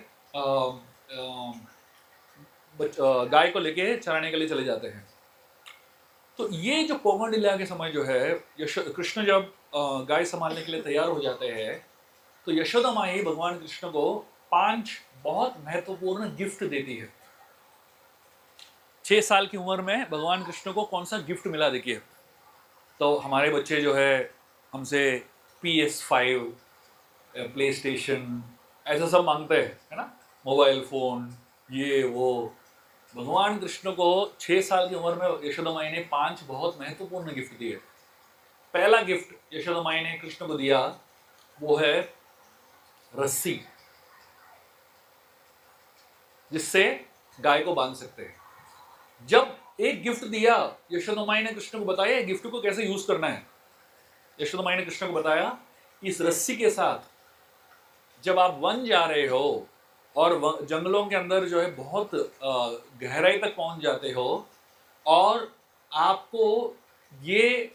गाय को लेके चराने के लिए चले जाते हैं। तो ये जो पौगंड लीला के समय जो है कृष्ण जब गाय संभालने के लिए तैयार हो जाते हैं, तो यशोदा माई भगवान कृष्ण को 5 बहुत महत्वपूर्ण गिफ्ट देती है। 6 साल की उम्र में भगवान कृष्ण को कौन सा गिफ्ट मिला देखिए। तो हमारे बच्चे जो है हमसे PS5, प्ले स्टेशन ऐसा सब मांगते हैं, है ना, मोबाइल फोन, ये वो। भगवान कृष्ण को 6 साल की उम्र में यशोदा माई ने 5 बहुत महत्वपूर्ण गिफ्ट दिए। पहला गिफ्ट यशोदा माई ने कृष्ण को दिया वो है रस्सी, जिससे गाय को बांध सकते हैं। जब एक गिफ्ट दिया, यशोदा माई ने कृष्ण को बताया गिफ्ट को कैसे यूज करना है। यशोदा माई ने कृष्ण को बताया इस रस्सी के साथ जब आप वन जा रहे हो और जंगलों के अंदर जो है बहुत गहराई तक पहुंच जाते हो, और आपको ये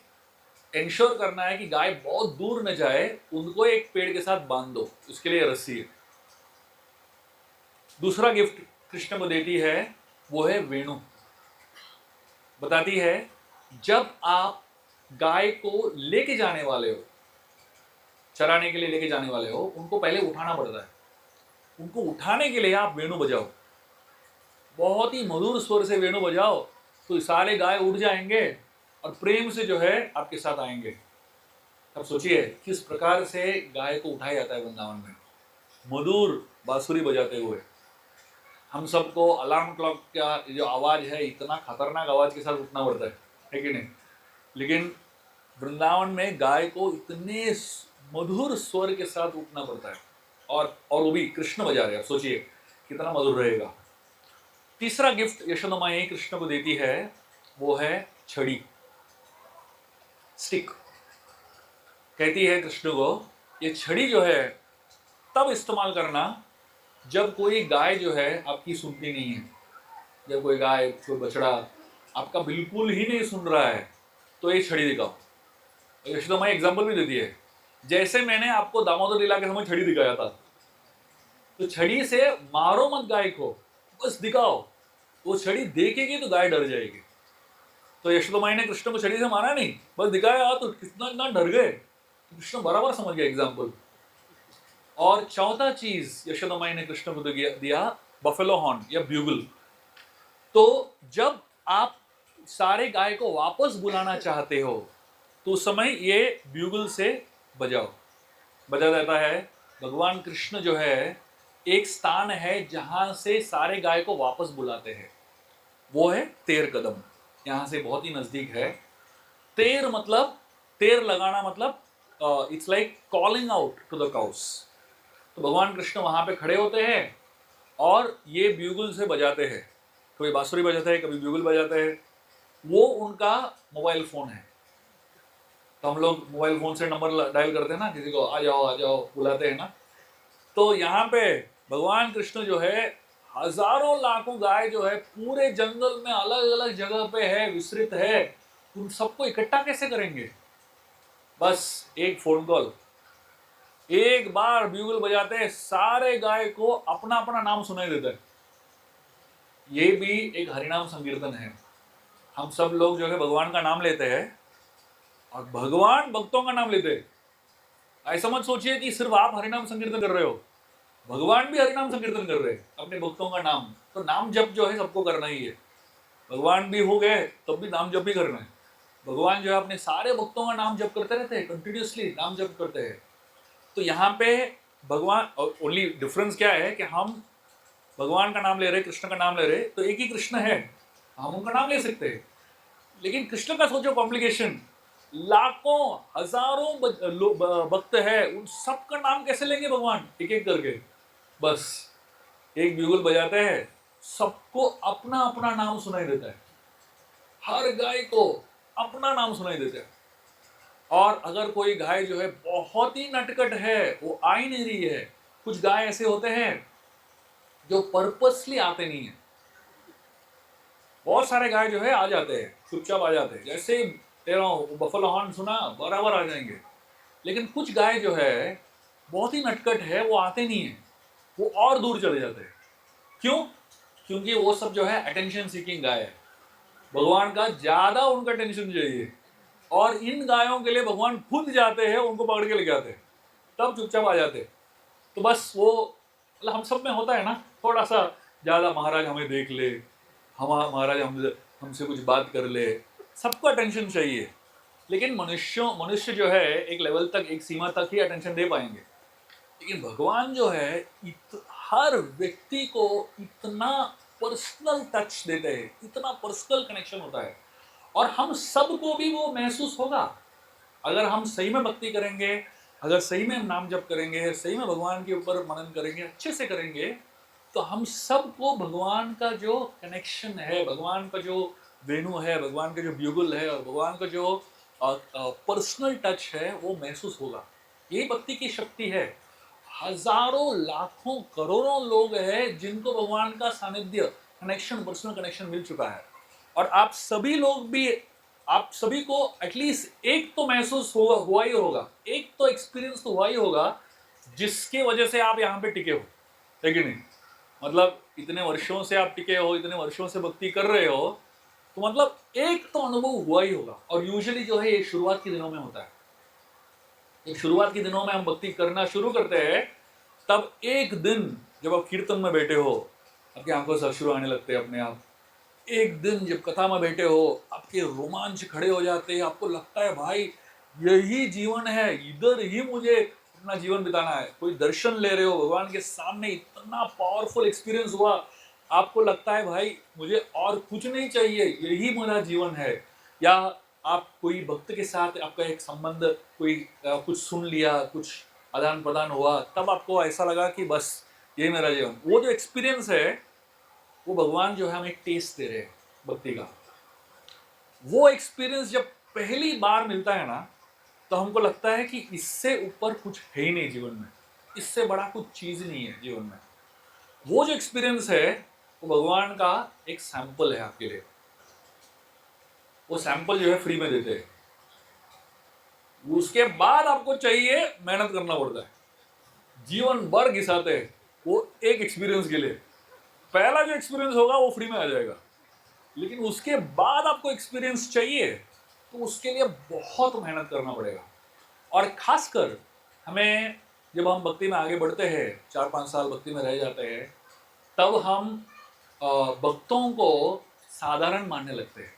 इंश्योर करना है कि गाय बहुत दूर न जाए, उनको एक पेड़ के साथ बांध दो, उसके लिए रस्सी है। दूसरा गिफ्ट कृष्ण को देती है वो है वेणु। बताती है जब आप गाय को लेके जाने वाले हो, चराने के लिए लेके जाने वाले हो, उनको पहले उठाना पड़ता है। उनको उठाने के लिए आप वेणु बजाओ, बहुत ही मधुर स्वर से वेणु बजाओ, तो सारे गाय उठ जाएंगे और प्रेम से जो है आपके साथ आएंगे। अब सोचिए किस प्रकार से गाय को उठाया जाता है वृंदावन में, मधुर बांसुरी बजाते हुए। हम सबको अलार्म क्लॉक का जो आवाज है, इतना खतरनाक आवाज के साथ उठना पड़ता है कि नहीं। लेकिन वृंदावन में गाय को इतने मधुर स्वर के साथ उठना पड़ता है, और वो भी कृष्ण बजा रहे हैं। सोचिए कितना मधुर रहेगा। तीसरा गिफ्ट यशोदा माई कृष्ण को देती है वो है छड़ी, स्टिक। कहती है कृष्ण को ये छड़ी जो है तब इस्तेमाल करना जब कोई गाय जो है आपकी सुनती नहीं है। जब कोई गाय, कोई बछड़ा आपका बिल्कुल ही नहीं सुन रहा है, तो ये छड़ी दिखाओ। यशोदा माई एग्जाम्पल भी देती है, जैसे मैंने आपको दामोदर लीला के समय छड़ी दिखाया था। तो छड़ी से मारो मत गाय को, बस दिखाओ। वो छड़ी देखेगी तो गाय डर जाएगी। तो यशोदा माई ने कृष्ण को छड़ी से मारा नहीं, बस दिखाया, तो कितना डर गए। कृष्ण बराबर समझ गया एग्जाम्पल। और चौथा चीज यशोदा माई ने कृष्ण को दिया बफेलो हॉर्न या ब्यूगल। तो जब आप सारे गाय को वापस बुलाना चाहते हो, तो उस समय ये ब्यूगल से बजाओ। बजा जाता है। भगवान कृष्ण जो है एक स्थान है जहां से सारे गाय को वापस बुलाते हैं, वो है तेर कदम। यहां से बहुत ही नजदीक है। तेर मतलब, तेर लगाना मतलब it's like calling out to the cows. तो भगवान कृष्ण वहां पे खड़े होते हैं और ये ब्यूगल से बजाते हैं। कभी बांसुरी बजाते हैं, कभी ब्यूगल बजाते हैं। वो उनका मोबाइल फोन है। तो हम लोग मोबाइल फोन से नंबर डायल करते हैं ना, किसी को आ जाओ बुलाते हैं ना। तो यहाँ पे भगवान कृष्ण जो है हजारों लाखों गाय जो है पूरे जंगल में अलग अलग जगह पे है, विस्तृत है, उन सबको इकट्ठा कैसे करेंगे? बस एक फोन कॉल, एक बार ब्यूगल बजाते हैं, सारे गाय को अपना अपना नाम सुनाई देता है। ये भी एक हरिनाम संकीर्तन है। हम सब लोग जो है भगवान का नाम लेते हैं और भगवान भक्तों का नाम लेते हैं। ऐसा मत सोचिए कि सिर्फ आप हरिनाम संकीर्तन कर रहे हो, भगवान भी हरिनाम संकीर्तन कर रहे हैं अपने भक्तों का नाम। तो नाम जप जो है सबको करना ही है। भगवान भी हो गए तब भी नाम जप भी करना है। भगवान जो है अपने सारे भक्तों का नाम जप करते रहते हैं, कंटिन्यूसली नाम जप करते हैं। तो यहाँ पे भगवान, ओनली डिफरेंस क्या है कि हम भगवान का नाम ले रहे, कृष्ण का नाम ले रहे, तो एक ही कृष्ण है, हम उनका नाम ले सकते हैं। लेकिन कृष्ण का सोचो कॉम्प्लिकेशन, लाखों हजारों भक्त है, उन सबका नाम कैसे लेंगे भगवान एक एक करके? बस एक ब्यूगल बजाते हैं, सबको अपना अपना नाम सुनाई देता है, हर गाय को अपना नाम सुनाई देता है। और अगर कोई गाय जो है बहुत ही नटखट है, वो आ ही नहीं रही है, कुछ गाय ऐसे होते हैं जो पर्पसली आते नहीं है। बहुत सारे गाय जो है आ जाते हैं, चुपचाप आ जाते हैं, जैसे तेरा बफलो हॉर्न सुना बराबर आ जाएंगे। लेकिन कुछ गाय जो है बहुत ही नटखट है, वो आते नहीं है, वो और दूर चले जाते हैं। क्यों? क्योंकि वो सब जो है अटेंशन सीकिंग गाय है, भगवान का ज्यादा उनका टेंशन चाहिए। और इन गायों के लिए भगवान खुद जाते हैं, उनको पकड़ के लेके आते हैं, तब चुपचाप आ जाते हैं। तो बस वो मतलब हम सब में होता है ना, थोड़ा सा ज्यादा महाराज हमें देख ले, हम महाराज हमसे कुछ बात कर ले, सबको अटेंशन चाहिए। लेकिन मनुष्य जो है एक लेवल तक, एक सीमा तक ही अटेंशन दे पाएंगे। लेकिन भगवान जो है हर व्यक्ति को इतना पर्सनल टच देते हैं, इतना पर्सनल कनेक्शन होता है, और हम सबको भी वो महसूस होगा। अगर हम सही में भक्ति करेंगे, अगर सही में हम नाम जप करेंगे, सही में भगवान के ऊपर मनन करेंगे, अच्छे से करेंगे, तो हम सबको भगवान का जो कनेक्शन है, भगवान का जो वेणु है, भगवान का जो ब्यूगल है, और भगवान का जो पर्सनल टच है, वो महसूस होगा। ये भक्ति की शक्ति है। हजारों लाखों करोड़ों लोग हैं जिनको भगवान का सानिध्य, कनेक्शन, पर्सनल कनेक्शन मिल चुका है। और आप सभी लोग भी, आप सभी को एटलीस्ट एक तो महसूस हुआ ही होगा, एक तो एक्सपीरियंस तो हुआ ही होगा, जिसके वजह से आप यहाँ पे टिके हो, है कि नहीं? मतलब इतने वर्षों से आप टिके हो, इतने वर्षों से भक्ति कर रहे हो, तो मतलब एक तो अनुभव हुआ ही होगा। और यूजुअली जो है ये शुरुआत के दिनों में होता है। एक शुरुआत के दिनों में हम भक्ति करना शुरू करते हैं, तब एक दिन जब आप कीर्तन में बैठे हो, आपकी आंखों से अश्रु आने लगते हैं अपने आप। एक दिन जब कथा में बैठे हो, आपके रोमांच खड़े हो जाते हैं, आपको लगता है भाई यही जीवन है, इधर ही मुझे अपना जीवन बिताना है। कोई दर्शन ले रहे हो भगवान के सामने, इतना पावरफुल एक्सपीरियंस हुआ, आपको लगता है भाई मुझे और कुछ नहीं चाहिए, यही मेरा जीवन है। या आप कोई भक्त के साथ आपका एक संबंध, कोई कुछ सुन लिया, कुछ आदान प्रदान हुआ, तब आपको ऐसा लगा कि बस ये मेरा जीवन। वो जो एक्सपीरियंस है, वो भगवान जो है हमें टेस्ट दे रहे हैं भक्ति का। वो एक्सपीरियंस जब पहली बार मिलता है ना, तो हमको लगता है कि इससे ऊपर कुछ है ही नहीं जीवन में, इससे बड़ा कुछ चीज नहीं है जीवन में। वो जो एक्सपीरियंस है, वो भगवान का एक सैंपल है आपके लिए। वो सैंपल जो है फ्री में देते हैं, उसके बाद आपको चाहिए मेहनत करना पड़ता है, जीवन भर घिसाते हैं वो एक एक्सपीरियंस के लिए। पहला जो एक्सपीरियंस होगा वो फ्री में आ जाएगा, लेकिन उसके बाद आपको एक्सपीरियंस चाहिए, तो उसके लिए बहुत मेहनत करना पड़ेगा। और खासकर हमें, जब हम भक्ति में आगे बढ़ते हैं, 4-5 साल भक्ति में रह जाते हैं, तब हम भक्तों को साधारण मानने लगते हैं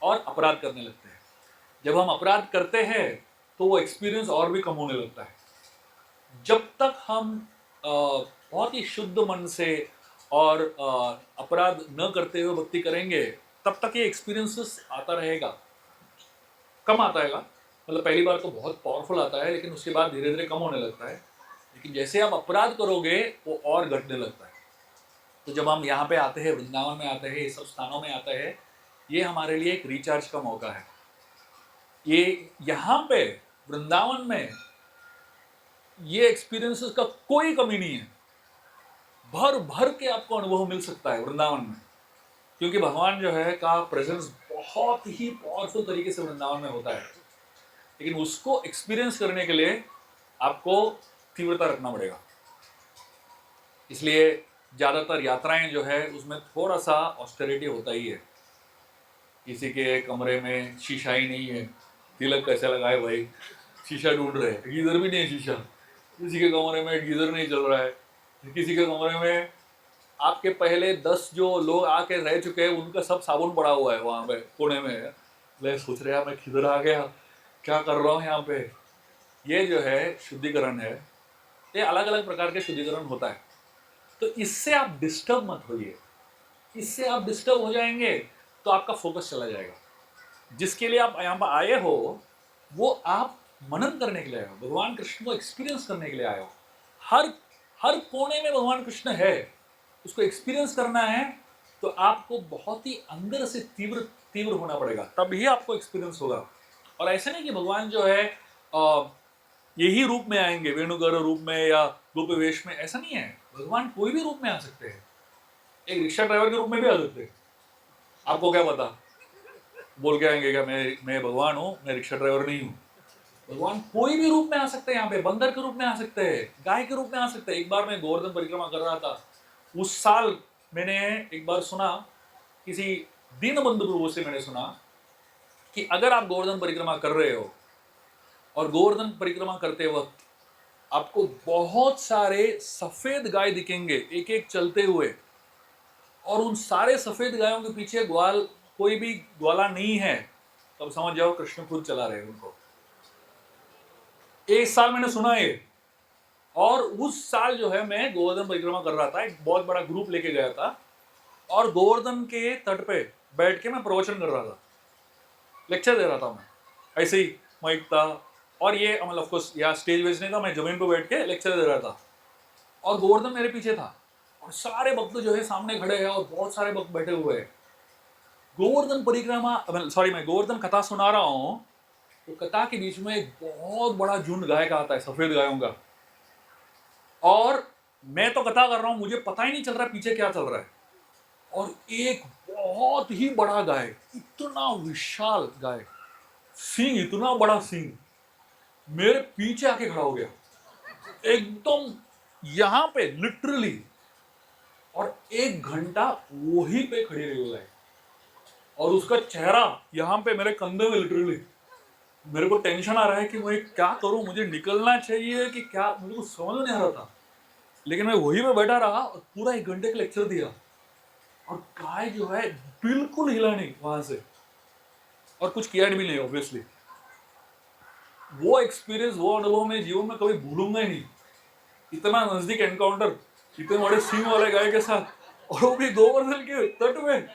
और अपराध करने लगते हैं। जब हम अपराध करते हैं तो वो एक्सपीरियंस और भी कम होने लगता है। जब तक हम बहुत ही शुद्ध मन से और अपराध न करते हुए भक्ति करेंगे, तब तक ये एक्सपीरियंसेस आता रहेगा। कम आता है, मतलब पहली बार तो बहुत पावरफुल आता है, लेकिन उसके बाद धीरे धीरे कम होने लगता है। लेकिन जैसे आप अपराध करोगे, वो और घटने लगता है। तो जब हम यहाँ पे आते हैं, वृंदावन में आते हैं, ये सब स्थानों में आते हैं, ये हमारे लिए एक रिचार्ज का मौका है। ये यहाँ पे वृंदावन में ये एक्सपीरियंसेस का कोई कमी नहीं है, भर भर के आपको अनुभव मिल सकता है वृंदावन में, क्योंकि भगवान जो है का प्रेजेंस बहुत ही पावरफुल तरीके से वृंदावन में होता है। लेकिन उसको एक्सपीरियंस करने के लिए आपको तीव्रता रखना पड़ेगा। इसलिए ज़्यादातर यात्राएं जो है उसमें थोड़ा सा ऑस्टेरिटी होता ही है। किसी के कमरे में शीशा ही नहीं है, तिलक कैसे लगाए भाई, शीशा ढूंढ रहे हैं, गीजर भी नहीं है शीशा। किसी के कमरे में गीजर नहीं चल रहा है, किसी के कमरे में आपके पहले 10 जो लोग आके रह चुके हैं उनका सब साबुन पड़ा हुआ है वहाँ पे कोने में। मैं सोच रहा मैं किधर आ गया, क्या कर रहा हूँ यहाँ पे। ये जो है शुद्धिकरण है, ये अलग अलग प्रकार के शुद्धिकरण होता है। तो इससे आप डिस्टर्ब मत होइए, इससे आप डिस्टर्ब हो जाएंगे तो आपका फोकस चला जाएगा। जिसके लिए आप यहाँ पर आए हो वो आप मनन करने के लिए आए हो, भगवान कृष्ण को एक्सपीरियंस करने के लिए आए हो। हर हर कोने में भगवान कृष्ण है, उसको एक्सपीरियंस करना है तो आपको बहुत ही अंदर से तीव्र तीव्र होना पड़ेगा, तभी आपको एक्सपीरियंस होगा। और ऐसे नहीं कि भगवान जो है यही रूप में आएंगे, वेणुगर रूप में या गोप वेश में, ऐसा नहीं है। भगवान कोई भी रूप में आ सकते हैं, एक रिक्शा ड्राइवर के रूप में भी आ सकते हैं। आपको क्या पता, बोल के आएंगे क्या मैं भगवान हूँ, मैं रिक्शा ड्राइवर नहीं हूँ। भगवान कोई भी रूप में आ सकते हैं, यहाँ पे बंदर के रूप में आ सकते हैं, गाय के रूप में आ सकते हैं। एक बार मैं गोवर्धन परिक्रमा कर रहा था, उस साल मैंने एक बार सुना, किसी दीनबंधु प्रभु से मैंने सुना कि अगर आप गोवर्धन परिक्रमा कर रहे हो और गोवर्धन परिक्रमा करते वक्त आपको बहुत सारे सफेद गाय दिखेंगे एक एक चलते हुए, और उन सारे सफेद गायों के पीछे ग्वाल कोई भी ग्वाला नहीं है, तब समझ जाओ कृष्ण खुद चला रहे हैं उनको। एक साल मैंने सुना ये, और उस साल जो है मैं गोवर्धन परिक्रमा कर रहा था, एक बहुत बड़ा ग्रुप लेके गया था और गोवर्धन के तट पे बैठ के मैं प्रवचन कर रहा था, लेक्चर दे रहा था मैं, ऐसे ही माइक था और ये मतलब ऑफ कोर्स यहाँ स्टेज वेज नहीं था, मैं जमीन पे बैठ के लेक्चर दे रहा था और गोवर्धन मेरे पीछे था और सारे भक्त जो है सामने खड़े हैं और बहुत सारे भक्त बैठे हुए हैं। गोवर्धन परिक्रमा सॉरी मैं गोवर्धन कथा सुना रहा हूँ, तो कथा के बीच में एक बहुत बड़ा झुंड गाय का आता है, सफेद गायों का, और मैं तो कथा कर रहा हूँ, मुझे पता ही नहीं चल रहा पीछे क्या चल रहा है। और एक बहुत ही बड़ा गाय, इतना विशाल गाय, सींग, इतना बड़ा सींग, मेरे पीछे आके खड़ा हो गया एकदम यहां पे लिटरली, और 1 घंटा वहीं पे खड़ी रही वो गाय, और उसका चेहरा यहाँ पे मेरे कंधे में लिटरली। मेरे को टेंशन आ रहा है कि मैं क्या करूं, मुझे निकलना चाहिए कि क्या, मुझे कुछ समझ नहीं आ रहा था। लेकिन मैं वहीं पे बैठा रहा और पूरा 1 घंटे का लेक्चर दिया, और गाय जो है बिल्कुल हिला नहीं वहां से, और कुछ किया भी नहीं ऑब्वियसली। वो एक्सपीरियंस, वो अनुभव मैं जीवन में कभी भूलूंगा ही नहीं। इतना नजदीक एनकाउंटर इतने बड़े सींग वाले गाय के साथ, और वो भी गोवर्धन के तट में।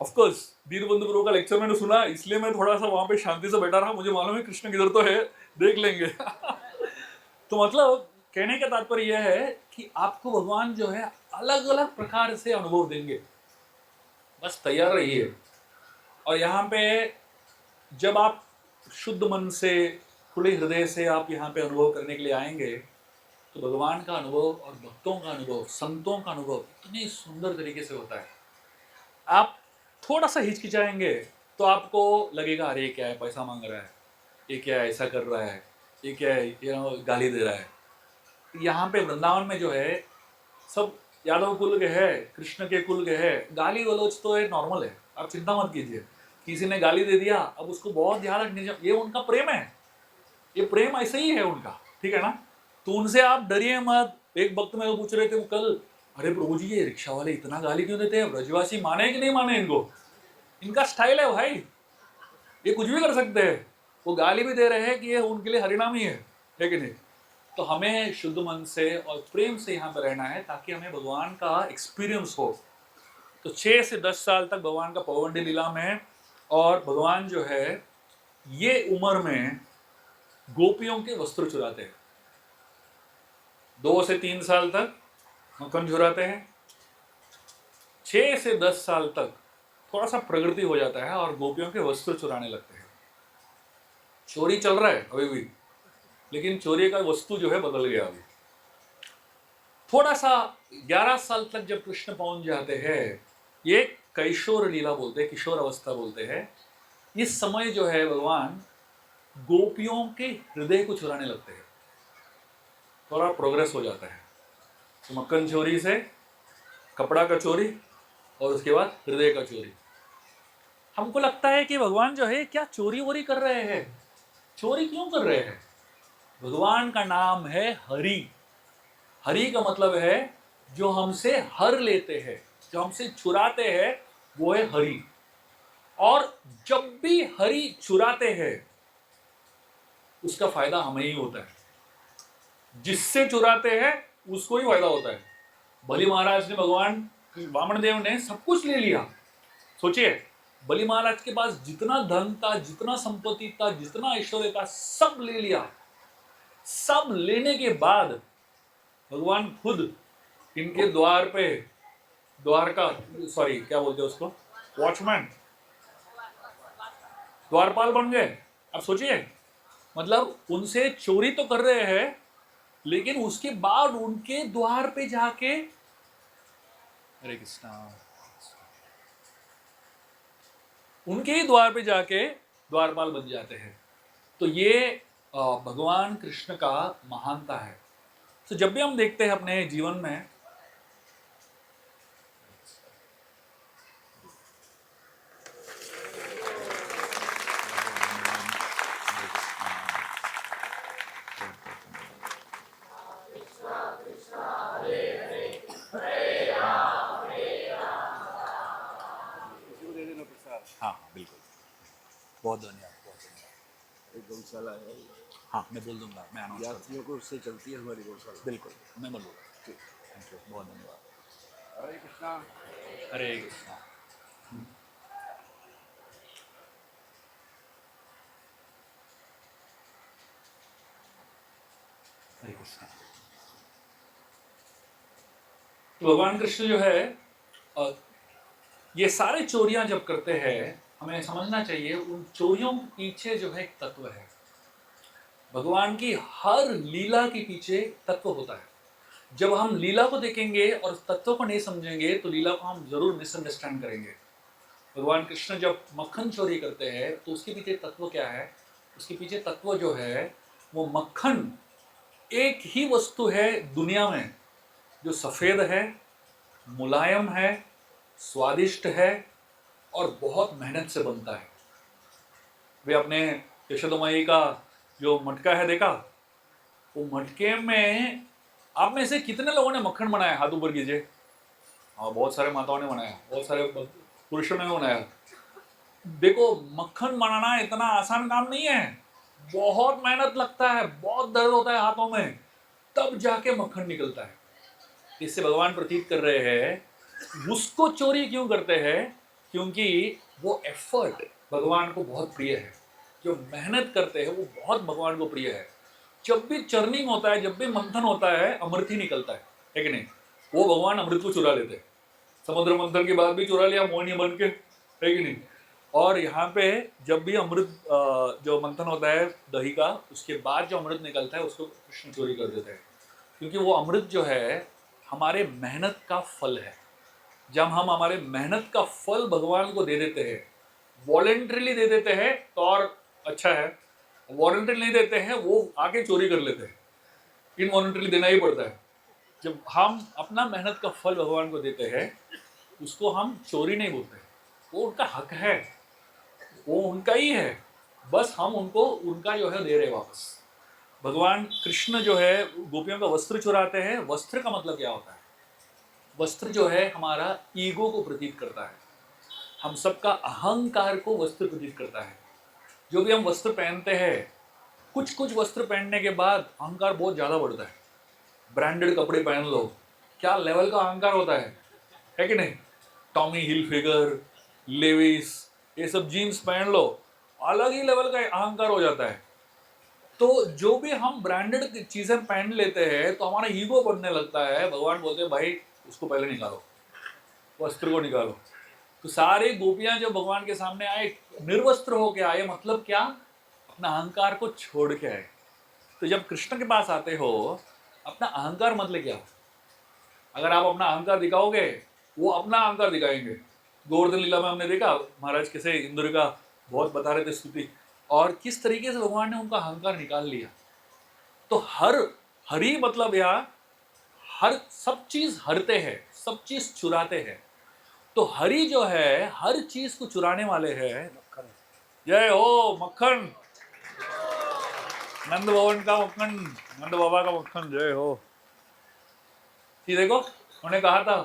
ऑफ कोर्स दीनबंधु प्रभु का लेक्चर मैंने सुना, इसलिए मैं थोड़ा सा वहां पे शांति से बैठा रहा, मुझे मालूम है कृष्ण किधर तो है, देख लेंगे। तो मतलब कहने का तात्पर्य यह है कि आपको भगवान जो है अलग अलग प्रकार से अनुभव देंगे, बस तैयार रहिए। और यहाँ पे जब आप शुद्ध मन से, खुले हृदय से आप यहाँ पे अनुभव करने के लिए आएंगे, तो भगवान का अनुभव और भक्तों का अनुभव, संतों का अनुभव इतने सुंदर तरीके से होता है। आप थोड़ा सा हिचकिचाएंगे तो आपको लगेगा अरे क्या है, पैसा मांग रहा है, ये क्या है, ऐसा कर रहा है, ये क्या है, ये गाली दे रहा है। यहाँ पे वृंदावन में जो है सब यादव कुल के है, कृष्ण के कुल के है, गाली गलौज तो है, नॉर्मल है, आप चिंता मत कीजिए। किसी ने गाली दे दिया, अब उसको बहुत ध्यान रखने, ये उनका प्रेम है, ये प्रेम ऐसे ही है उनका, ठीक है ना। तो उनसे आप डरिए मत। एक भक्त में पूछ रहे थे वो कल, अरे प्रभु जी ये रिक्शा वाले इतना गाली क्यों देते हैं, ब्रजवासी माने कि नहीं माने इनको, इनका स्टाइल है भाई, ये कुछ भी कर सकते हैं, वो गाली भी दे रहे हैं कि ये उनके लिए हरिनाम ही है कि नहीं। तो हमें शुद्ध मन से और प्रेम से यहाँ पर रहना है ताकि हमें भगवान का एक्सपीरियंस हो। तो 6 से 10 साल तक भगवान का पौगंडी लीला में, और भगवान जो है ये उम्र में गोपियों के वस्त्र चुराते हैं। 2 से 3 साल तक मक्खन चुराते हैं, 6 से 10 साल तक थोड़ा सा प्रगति हो जाता है और गोपियों के वस्त्र चुराने लगते हैं। चोरी चल रहा है अभी भी, लेकिन चोरी का वस्तु जो है बदल गया अभी। थोड़ा सा 11 साल तक जब कृष्ण पहुंच जाते हैं, ये कैशोर लीला बोलते हैं, किशोर अवस्था बोलते हैं। इस समय जो है भगवान गोपियों के हृदय को चुराने लगते हैं। थोड़ा प्रोग्रेस हो जाता है, तो मक्खन चोरी से कपड़ा का चोरी और उसके बाद हृदय का चोरी। हमको लगता है कि भगवान जो है क्या चोरी वोरी कर रहे हैं। चोरी क्यों कर रहे हैं? भगवान का नाम है हरि। हरि का मतलब है जो हमसे हर लेते हैं, जो हमसे चुराते हैं, वो है हरि। और जब भी हरि चुराते हैं उसका फायदा हमें ही होता है। जिससे चुराते हैं उसको ही फायदा होता है। बलि महाराज ने, भगवान वामन देव ने सब कुछ ले लिया। सोचिए, बलि महाराज के पास जितना धन था, जितना संपत्ति था, जितना ऐश्वर्य था, सब ले लिया। सब लेने के बाद भगवान खुद इनके द्वार पे, द्वार का, सॉरी क्या बोलते हैं उसको, वॉचमैन, द्वारपाल बन गए। अब सोचिए, मतलब उनसे चोरी तो कर रहे हैं, लेकिन उसके बाद उनके द्वार पे जाके, हरे कृष्णा, उनके ही द्वार पे जाके द्वारपाल बन जाते हैं। तो ये भगवान कृष्ण का महानता है। तो जब भी हम देखते हैं अपने जीवन में, हाँ हाँ बिल्कुल, बहुत धन्यवाद, बहुत धन्यवाद। एक गौशाला है, हाँ मैं बोल दूंगा, मैं अनाउंस कर यात्रियों को उससे चलती है हमारी गौशाला। बिल्कुल मैं बोलूँगा। ठीक, थैंक यू, बहुत धन्यवाद। हरे कृष्णा। हरे कृष्णा। हरे कृष्णा। तो भगवान कृष्ण जो है, अ, ये सारे चोरियां जब करते हैं, हमें समझना चाहिए उन चोरियों के पीछे जो है एक तत्व है। भगवान की हर लीला के पीछे तत्व होता है। जब हम लीला को देखेंगे और तत्व को नहीं समझेंगे तो लीला को हम जरूर मिसअंडरस्टैंड करेंगे। भगवान कृष्ण जब मक्खन चोरी करते हैं तो उसके पीछे तत्व क्या है? उसके पीछे तत्व जो है वो मक्खन एक ही वस्तु है दुनिया में जो सफ़ेद है, मुलायम है, स्वादिष्ट है और बहुत मेहनत से बनता है। वे अपने यशोदा माई का जो मटका है देखा, वो मटके में आप में से कितने लोगों ने मक्खन बनाया? हाथ ऊपर कीजिए। हाँ, बहुत सारे माताओं ने बनाया, बहुत सारे पुरुषों ने बनाया। देखो, मक्खन बनाना इतना आसान काम नहीं है, बहुत मेहनत लगता है, बहुत दर्द होता है हाथों में, तब जाके मक्खन निकलता है। इससे भगवान प्रतीत कर रहे हैं उसको चोरी क्यों करते हैं? क्योंकि वो एफर्ट भगवान को बहुत प्रिय है। जो मेहनत करते हैं वो बहुत भगवान को प्रिय है। जब भी चर्निंग होता है, जब भी मंथन होता है, अमृत ही निकलता है कि नहीं? वो भगवान अमृत को चुरा लेते हैं। समुद्र मंथन के बाद भी चुरा लिया मोहिनी बन के, है कि नहीं? और यहाँ पे जब भी अमृत जो मंथन होता है दही का, उसके बाद जो अमृत निकलता है उसको कृष्ण चोरी कर देते हैं। क्योंकि वो अमृत जो है हमारे मेहनत का फल है। जब हम हमारे मेहनत का फल भगवान को दे देते हैं, वॉलेंट्रीली दे देते हैं तो और अच्छा है। वॉलेंट्री नहीं देते हैं, वो आके चोरी कर लेते हैं। इनवॉलेंट्रीली देना ही पड़ता है। जब हम अपना मेहनत का फल भगवान को देते हैं, उसको हम चोरी नहीं बोलते। वो उनका हक है, वो उनका ही है, बस हम उनको उनका जो है दे रहे वापस। भगवान कृष्ण जो है गोपियों का वस्त्र चुराते हैं। वस्त्र का मतलब क्या होता है? वस्त्र जो है हमारा ईगो को प्रतीत करता है, हम सबका अहंकार को वस्त्र प्रतीत करता है। जो भी हम वस्त्र पहनते हैं, कुछ कुछ वस्त्र पहनने के बाद अहंकार बहुत ज़्यादा बढ़ता है। ब्रांडेड कपड़े पहन लो, क्या लेवल का अहंकार होता है कि नहीं? टॉमी हिलफिगर, लेविस, ये सब जीन्स पहन लो, अलग ही लेवल का अहंकार हो जाता है। तो जो भी हम ब्रांडेड चीज़ें पहन लेते हैं तो हमारा ईगो बढ़ने लगता है। भगवान बोलते हैं भाई उसको पहले निकालो, वस्त्र को निकालो। तो सारी गोपियां जो भगवान के सामने आए, निर्वस्त्र होके आए, मतलब क्या? अपना अहंकार को छोड़ के आए। तो जब कृष्ण के पास आते हो, अपना अहंकार मत लेके आओ। अगर आप अपना अहंकार दिखाओगे, वो अपना अहंकार दिखाएंगे। गोवर्धन लीला में हमने देखा महाराज कैसे इंद्र का बहुत बता रहे थे स्तुति, और किस तरीके से भगवान ने उनका अहंकार निकाल लिया। तो हरि मतलब यहाँ हर सब चीज हरते हैं, सब चीज चुराते हैं। तो हरि जो है हर चीज को चुराने वाले हैं। मक्खन जय हो मक्खन, नंद भवन का मक्खन, नंद बाबा का मक्खन, जय हो। ये देखो, उन्होंने कहा था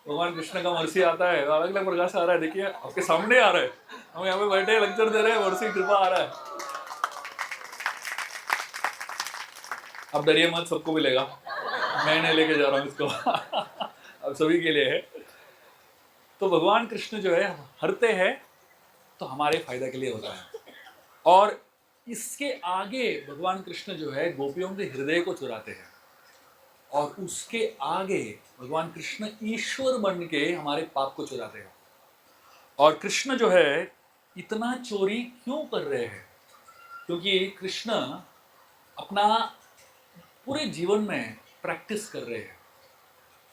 भगवान कृष्ण का मर्सी आता है, अलग अलग प्रकार से आ रहा है। देखिए आपके सामने आ रहा है, हम यहाँ पे बैठे लेक्चर दे रहे हैं, मर्सी कृपा आ रहा है। अब डरिए मत, सबको मिलेगा, मैं नहीं लेके जा रहा हूँ इसको अब सभी के लिए है। तो भगवान कृष्ण जो है हरते हैं, तो हमारे फायदा के लिए होता है। और इसके आगे भगवान कृष्ण जो है गोपियों के हृदय को चुराते हैं, और उसके आगे भगवान कृष्ण ईश्वर बन के हमारे पाप को चुराते हैं। और कृष्ण जो है इतना चोरी क्यों कर रहे हैं? क्योंकि कृष्ण अपना पूरे जीवन में प्रैक्टिस कर रहे हैं।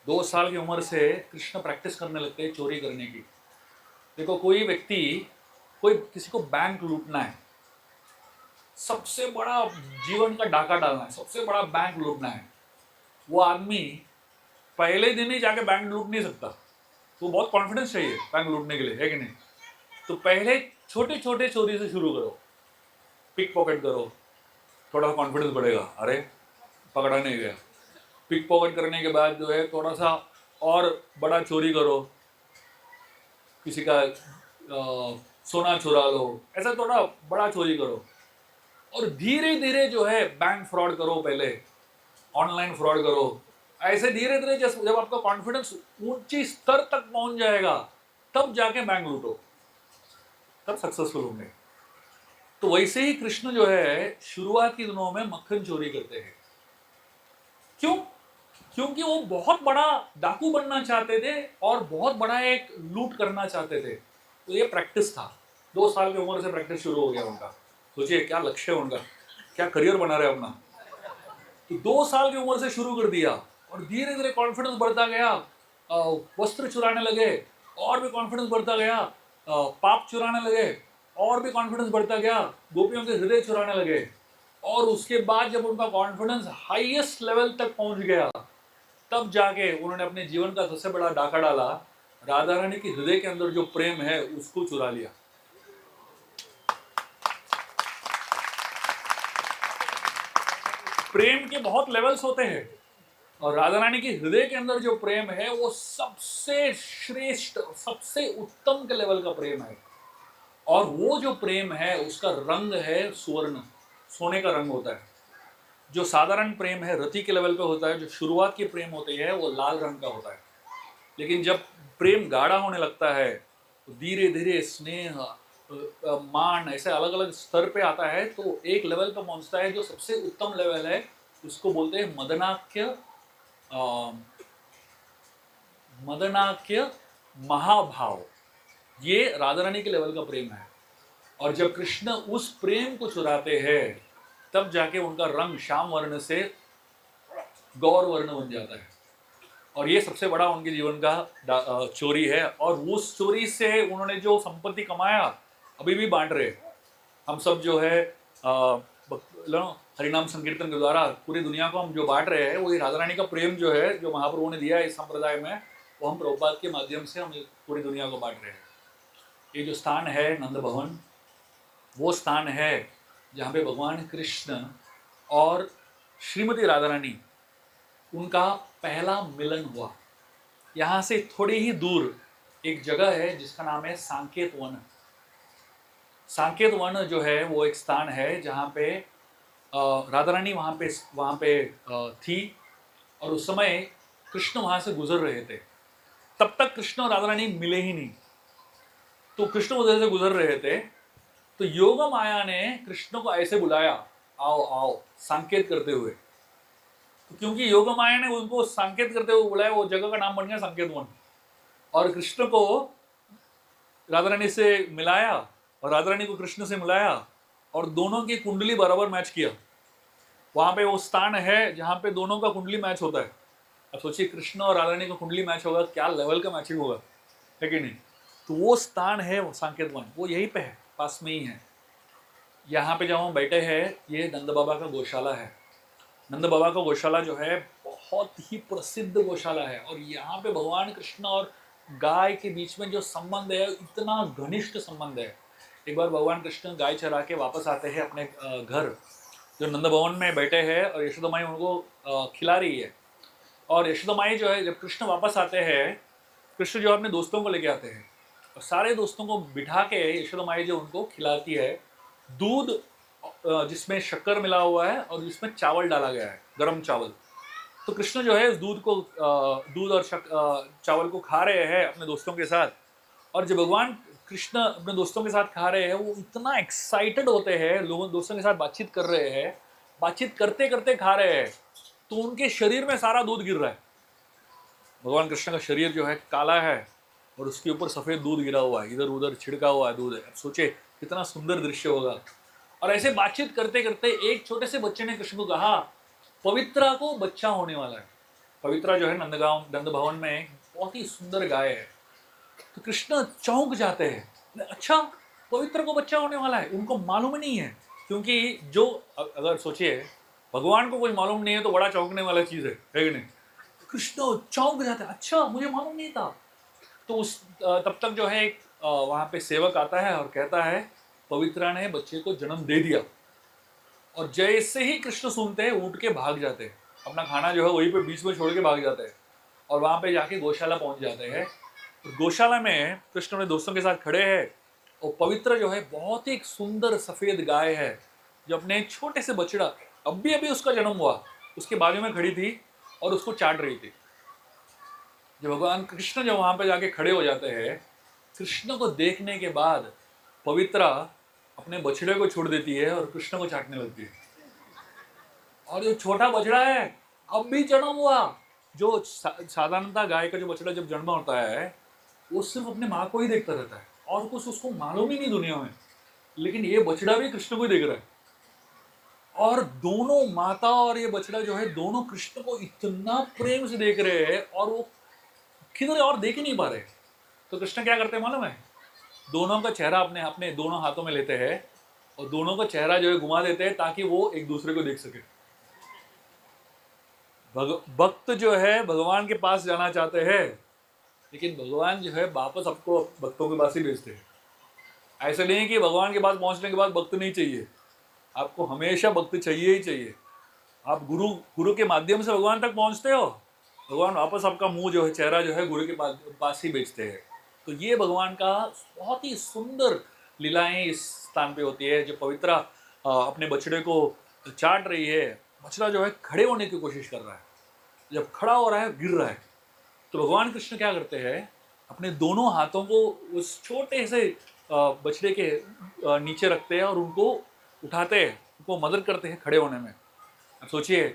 2 साल की उम्र से कृष्ण प्रैक्टिस करने लगते हैं चोरी करने की। देखो, कोई व्यक्ति, कोई किसी को बैंक लूटना है, सबसे बड़ा जीवन का डाका डालना है, सबसे बड़ा बैंक लूटना है, वो आदमी पहले दिन ही जाके बैंक लूट नहीं सकता। तो बहुत कॉन्फिडेंस चाहिए बैंक लूटने के लिए, है कि नहीं? तो पहले छोटे छोटे चोरी से शुरू करो, पिक पॉकेट करो, थोड़ा कॉन्फिडेंस बढ़ेगा, अरे पकड़ा नहीं गया। पिक पॉकेट करने के बाद जो है थोड़ा सा और बड़ा चोरी करो, किसी का सोना चुरा लो, ऐसा थोड़ा बड़ा चोरी करो। और धीरे धीरे जो है बैंक फ्रॉड करो, पहले ऑनलाइन फ्रॉड करो। ऐसे धीरे धीरे जब आपका कॉन्फिडेंस ऊंची स्तर तक पहुंच जाएगा, तब जाके बैंक लूटो, तब सक्सेसफुल होंगे। तो वैसे ही कृष्ण जो है शुरुआत के दिनों में मक्खन चोरी करते हैं। क्यों? क्योंकि वो बहुत बड़ा डाकू बनना चाहते थे और बहुत बड़ा एक लूट करना चाहते थे। तो ये प्रैक्टिस था, 2 साल की उम्र से प्रैक्टिस शुरू हो गया उनका। सोचिए क्या लक्ष्य है उनका, क्या करियर बना रहे अपना। तो 2 साल की उम्र से शुरू कर दिया, और धीरे धीरे कॉन्फिडेंस बढ़ता गया। वस्त्र चुराने लगे, और भी कॉन्फिडेंस बढ़ता गया। पाप चुराने लगे, और भी कॉन्फिडेंस बढ़ता गया। गोपियों के हृदय चुराने लगे। और उसके बाद जब उनका कॉन्फिडेंस हाईएस्ट लेवल तक पहुंच गया, तब जाके उन्होंने अपने जीवन का सबसे बड़ा डाका डाला, राधा रानी के हृदय के अंदर जो प्रेम है उसको चुरा लिया। प्रेम के बहुत लेवल्स होते हैं, और राधा रानी के हृदय के अंदर जो प्रेम है वो सबसे श्रेष्ठ, सबसे उत्तम के लेवल का प्रेम है। और वो जो प्रेम है उसका रंग है सुवर्ण, सोने का रंग होता है। जो साधारण प्रेम है रति के लेवल पे होता है, जो शुरुआत के प्रेम होते हैं वो लाल रंग का होता है। लेकिन जब प्रेम गाढ़ा होने लगता है, तो धीरे धीरे स्नेह, मान, ऐसे अलग अलग स्तर पे आता है, तो एक लेवल पे पहुंचता है जो सबसे उत्तम लेवल है, उसको बोलते हैं मदनाक्य महाभाव। ये राधा रानी के लेवल का प्रेम है। और जब कृष्ण उस प्रेम को चुराते हैं, तब जाके उनका रंग श्याम वर्ण से गौर वर्ण बन जाता है। और ये सबसे बड़ा उनके जीवन का चोरी है। और उस चोरी से उन्होंने जो संपत्ति कमाया अभी भी बांट रहे। हम सब जो है हरिनाम संकीर्तन के द्वारा पूरी दुनिया को हम जो बांट रहे हैं, वो ये राधा रानी का प्रेम जो है, जो महाप्रभु ने दिया है इस संप्रदाय में, वो हम प्रभुपाद के माध्यम से हम पूरी दुनिया को बांट रहे हैं। ये जो स्थान है नंद भवन, वो स्थान है जहाँ पे भगवान कृष्ण और श्रीमती राधा रानी, उनका पहला मिलन हुआ। यहाँ से थोड़ी ही दूर एक जगह है जिसका नाम है सांकेत वन। सांकेत वन जो है वो एक स्थान है जहाँ पे राधा रानी वहाँ पे थी, और उस समय कृष्ण वहाँ से गुजर रहे थे। तब तक कृष्ण और राधा रानी मिले ही नहीं। तो कृष्ण उधर से गुजर रहे थे, तो योग माया ने कृष्ण को ऐसे बुलाया, आओ आओ, संकेत करते हुए। तो क्योंकि योग माया ने उनको संकेत करते हुए बुलाया, वो जगह का नाम बन गया संकेत वन। और कृष्ण को राधा रानी से मिलाया, और राधा रानी को कृष्ण से मिलाया, और दोनों की कुंडली बराबर मैच किया, वहां पे वो स्थान है जहां पे दोनों का कुंडली मैच होता है। अब सोचिए कृष्ण और राधा रानी का कुंडली मैच होगा, क्या लेवल का मैचिंग होगा, है कि नहीं। तो वो स्थान है वो साकेत वन, वो यहीं पे है, पास में ही है। यहाँ पे जब हम बैठे हैं, ये नंद बाबा का गौशाला है। नंद बाबा का गौशाला जो है बहुत ही प्रसिद्ध गौशाला है, और यहाँ पे भगवान कृष्ण और गाय के बीच में जो संबंध है इतना घनिष्ठ संबंध है। एक बार भगवान कृष्ण गाय चरा के वापस आते हैं अपने घर, जो नंद भवन में बैठे हैं, और यशोदा माई उनको खिला रही है। और यशोदा माई जो है, जब कृष्ण वापस आते हैं, कृष्ण जो अपने दोस्तों को लेके आते हैं, और सारे दोस्तों को बिठा के यशोदा माई जो उनको खिलाती है दूध, जिसमें शक्कर मिला हुआ है और जिसमें चावल डाला गया है, गरम चावल। तो कृष्ण जो है उस दूध और चावल को खा रहे हैं अपने दोस्तों के साथ। और जब भगवान कृष्ण अपने दोस्तों के साथ खा रहे हैं, वो इतना एक्साइटेड होते हैं, लोगों दोस्तों के साथ बातचीत कर रहे हैं, बातचीत करते करते खा रहे हैं, तो उनके शरीर में सारा दूध गिर रहा है। भगवान कृष्ण का शरीर जो है काला है, और उसके ऊपर सफ़ेद दूध गिरा हुआ है, इधर उधर छिड़का हुआ है दूध है। अब सोचे कितना सुंदर दृश्य होगा। और ऐसे बातचीत करते करते एक छोटे से बच्चे ने कृष्ण को कहा, पवित्रा को बच्चा होने वाला है। पवित्रा जो है नंद भवन में बहुत ही सुंदर गाय है। तो कृष्ण चौंक जाते हैं, अच्छा पवित्र को बच्चा होने वाला है, उनको मालूम ही नहीं है। क्योंकि जो अगर सोचिए भगवान को कुछ मालूम नहीं है तो बड़ा चौंकने वाला चीज़ है कि नहीं। कृष्ण चौंक जाते हैं, अच्छा मुझे मालूम नहीं था। तो उस तब तक जो है एक वहाँ पे सेवक आता है और कहता है पवित्रा ने बच्चे को जन्म दे दिया। और जैसे ही कृष्ण सुनते हैं उठ के भाग जाते हैं, अपना खाना जो है वहीं पे बीच में छोड़ के भाग जाते हैं, और वहाँ पे जाके गौशाला पहुँच जाते हैं। गौशाला में कृष्ण अपने दोस्तों के साथ खड़े हैं, और पवित्र जो है बहुत ही एक सुंदर सफ़ेद गाय है, जो अपने छोटे से बछड़ा अभी अभी उसका जन्म हुआ उसके बाजू में खड़ी थी और उसको चाट रही थी। जब भगवान कृष्ण जब वहाँ पे जाके खड़े हो जाते हैं, कृष्ण को देखने के बाद पवित्रा अपने बछड़े को छोड़ देती है और कृष्ण को चाटने लगती है। और जो छोटा बछड़ा है अब भी जन्म हुआ, जो साधारणतः गाय का जो बछड़ा जब जन्म होता है वो सिर्फ अपने माँ को ही देखता रहता है और कुछ उसको मालूम ही नहीं दुनिया में, लेकिन ये बछड़ा भी कृष्ण को ही देख रहा है। और दोनों माता और ये बछड़ा जो है दोनों कृष्ण को इतना प्रेम से देख रहे हैं, और वो किधर और देख ही नहीं पा रहे। तो कृष्ण क्या करते हैं मालूम है, दोनों का चेहरा अपने अपने दोनों हाथों में लेते हैं और दोनों का चेहरा जो है घुमा देते हैं ताकि वो एक दूसरे को देख सके। भक्त जो है भगवान के पास जाना चाहते हैं, लेकिन भगवान जो है वापस आपको भक्तों के पास ही भेजते हैं। ऐसे नहीं कि भगवान के पास पहुंचने के बाद भक्त नहीं चाहिए, आपको हमेशा भक्त चाहिए ही चाहिए। आप गुरु के माध्यम से भगवान तक पहुंचते हो, भगवान वापस आपका मुंह जो है चेहरा जो है गुरु के पास ही भेजते हैं। तो ये भगवान का बहुत ही सुंदर लीलाएं इस स्थान पे होती है। जो पवित्रा अपने बछड़े को चाट रही है, बछड़ा जो है खड़े होने की कोशिश कर रहा है, जब खड़ा हो रहा है गिर रहा है, तो भगवान कृष्ण क्या करते हैं, अपने दोनों हाथों को उस छोटे से बछड़े के नीचे रखते हैं और उनको उठाते हैं, उनको मदद करते हैं खड़े होने में। अब सोचिए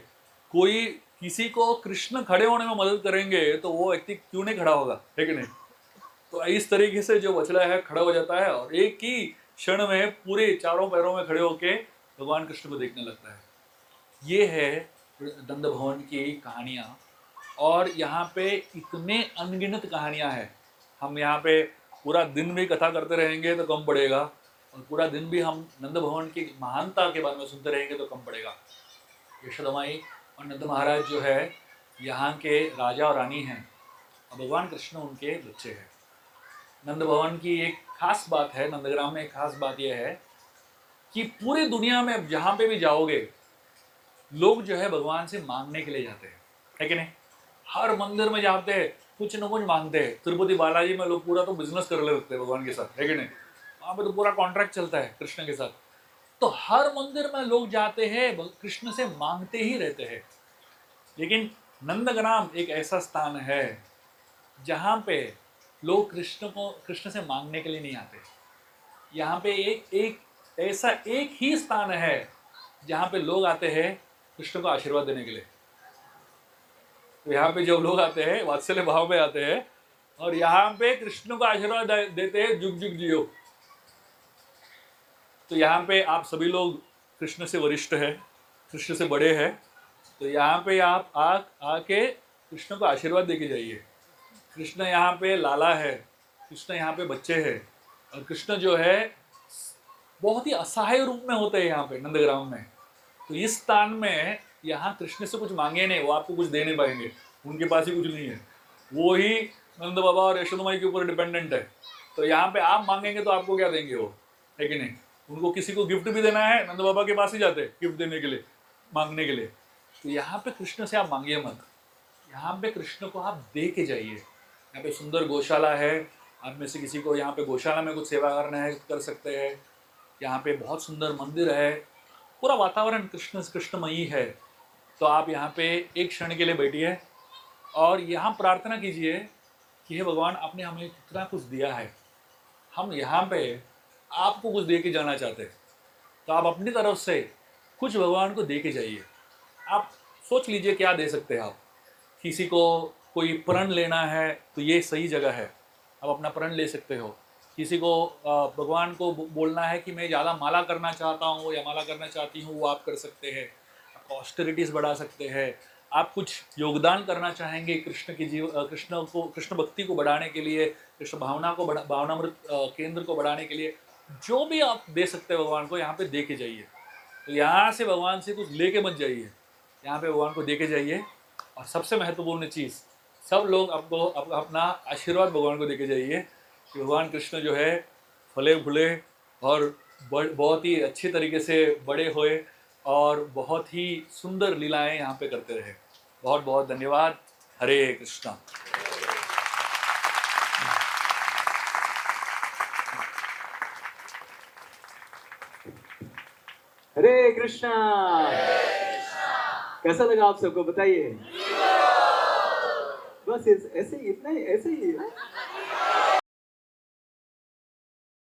कोई किसी को कृष्ण खड़े होने में मदद करेंगे तो वो व्यक्ति क्यों नहीं खड़ा होगा, है कि नहीं। तो इस तरीके से जो बछड़ा है खड़ा हो जाता है और एक ही क्षण में पूरे चारों पैरों में खड़े होके भगवान कृष्ण को देखने लगता है। ये है नंद भवन की कहानियाँ, और यहाँ पे इतने अनगिनत कहानियाँ हैं। हम यहाँ पे पूरा दिन भी कथा करते रहेंगे तो कम पड़ेगा, और पूरा दिन भी हम नंद भवन की महानता के बारे में सुनते रहेंगे तो कम पड़ेगा। यशोदा माई और नंद महाराज जो है यहाँ के राजा और रानी हैं, और भगवान कृष्ण उनके बच्चे हैं। नंद भवन की एक खास बात है, नंदग्राम में एक खास बात यह है कि पूरी दुनिया में जहाँ पे भी जाओगे लोग जो है भगवान से मांगने के लिए जाते हैं, है कि नहीं। हर मंदिर में जाते हैं कुछ न कुछ मांगते हैं। तिरुपति बालाजी में लोग पूरा तो बिजनेस कर लेते हैं भगवान के साथ, है कि नहीं। वहाँ पे तो पूरा कॉन्ट्रैक्ट चलता है कृष्ण के साथ। तो हर मंदिर में लोग जाते हैं कृष्ण से मांगते ही रहते हैं, लेकिन नंदग्राम एक ऐसा स्थान है जहाँ पे लोग कृष्ण से मांगने के लिए नहीं आते। यहाँ पे एक ऐसा एक ही स्थान है जहाँ पे लोग आते हैं कृष्ण को आशीर्वाद देने के लिए। तो यहाँ पे जो लोग आते हैं वात्सल्य भाव में आते हैं, और यहाँ पे कृष्ण को आशीर्वाद देते हैं जुग जुग जियो। तो यहाँ पे आप सभी लोग कृष्ण से वरिष्ठ है, कृष्ण से बड़े हैं, तो यहाँ पे आप आके कृष्ण को आशीर्वाद देके जाइए। कृष्ण यहाँ पे लाला है, कृष्ण यहाँ पे बच्चे हैं, और कृष्ण जो है बहुत ही असहाय रूप में होते हैं यहाँ पे नंदग्राम में। तो इस स्थान में यहाँ कृष्ण से कुछ मांगे नहीं, वो आपको कुछ दे नहीं पाएंगे, उनके पास ही कुछ नहीं है, वो ही नंद बाबा और यशोदा माई के ऊपर डिपेंडेंट है। तो यहाँ पे आप मांगेंगे तो आपको क्या देंगे वो, है कि नहीं? उनको किसी को गिफ्ट भी देना है, नंद बाबा के पास ही जाते गिफ्ट देने के लिए, मांगने के लिए। तो यहाँ पे कृष्ण से आप मांगिए मत, यहाँ पे कृष्ण को आप दे के जाइए। यहाँ पे सुंदर गौशाला है, आप में से किसी को यहाँ पे गौशाला में कुछ सेवा करना है कर सकते हैं। यहाँ पे बहुत सुंदर मंदिर है, पूरा वातावरण कृष्णमयी है। तो आप यहाँ पे एक क्षण के लिए बैठिए और यहाँ प्रार्थना कीजिए कि हे भगवान, आपने हमें कितना कुछ दिया है, हम यहाँ पे आपको कुछ दे के जाना चाहते हैं। तो आप अपनी तरफ से कुछ भगवान को दे के जाइए। आप सोच लीजिए क्या दे सकते हैं आप। किसी को कोई प्रण लेना है तो ये सही जगह है, आप अपना प्रण ले सकते हो। किसी को भगवान को बोलना है कि मैं ज़्यादा माला करना चाहता हूँ या माला करना चाहती हूँ, वो आप कर सकते हैं। आप ऑस्टेरिटीज़ बढ़ा सकते हैं। आप कुछ योगदान करना चाहेंगे कृष्ण की कृष्ण भक्ति को बढ़ाने के लिए, कृष्ण भावना को भावनामृत केंद्र को बढ़ाने के लिए, जो भी आप दे सकते हैं भगवान को, यहाँ पे दे के जाइए। तो यहाँ से भगवान से कुछ लेके मत जाइए, यहाँ पे भगवान को दे के जाइए। और सबसे महत्वपूर्ण चीज़, सब लोग आपको अपना आशीर्वाद भगवान को देके जाइए कि भगवान कृष्ण जो है फले फूले और बहुत ही अच्छे तरीके से बड़े हुए और बहुत ही सुंदर लीलाएं यहाँ पे करते रहे। बहुत बहुत धन्यवाद। हरे कृष्णा। हरे कृष्णा। कैसा लगा आप सबको बताइए? बस ऐसे ही, इतना ही, ऐसे ही।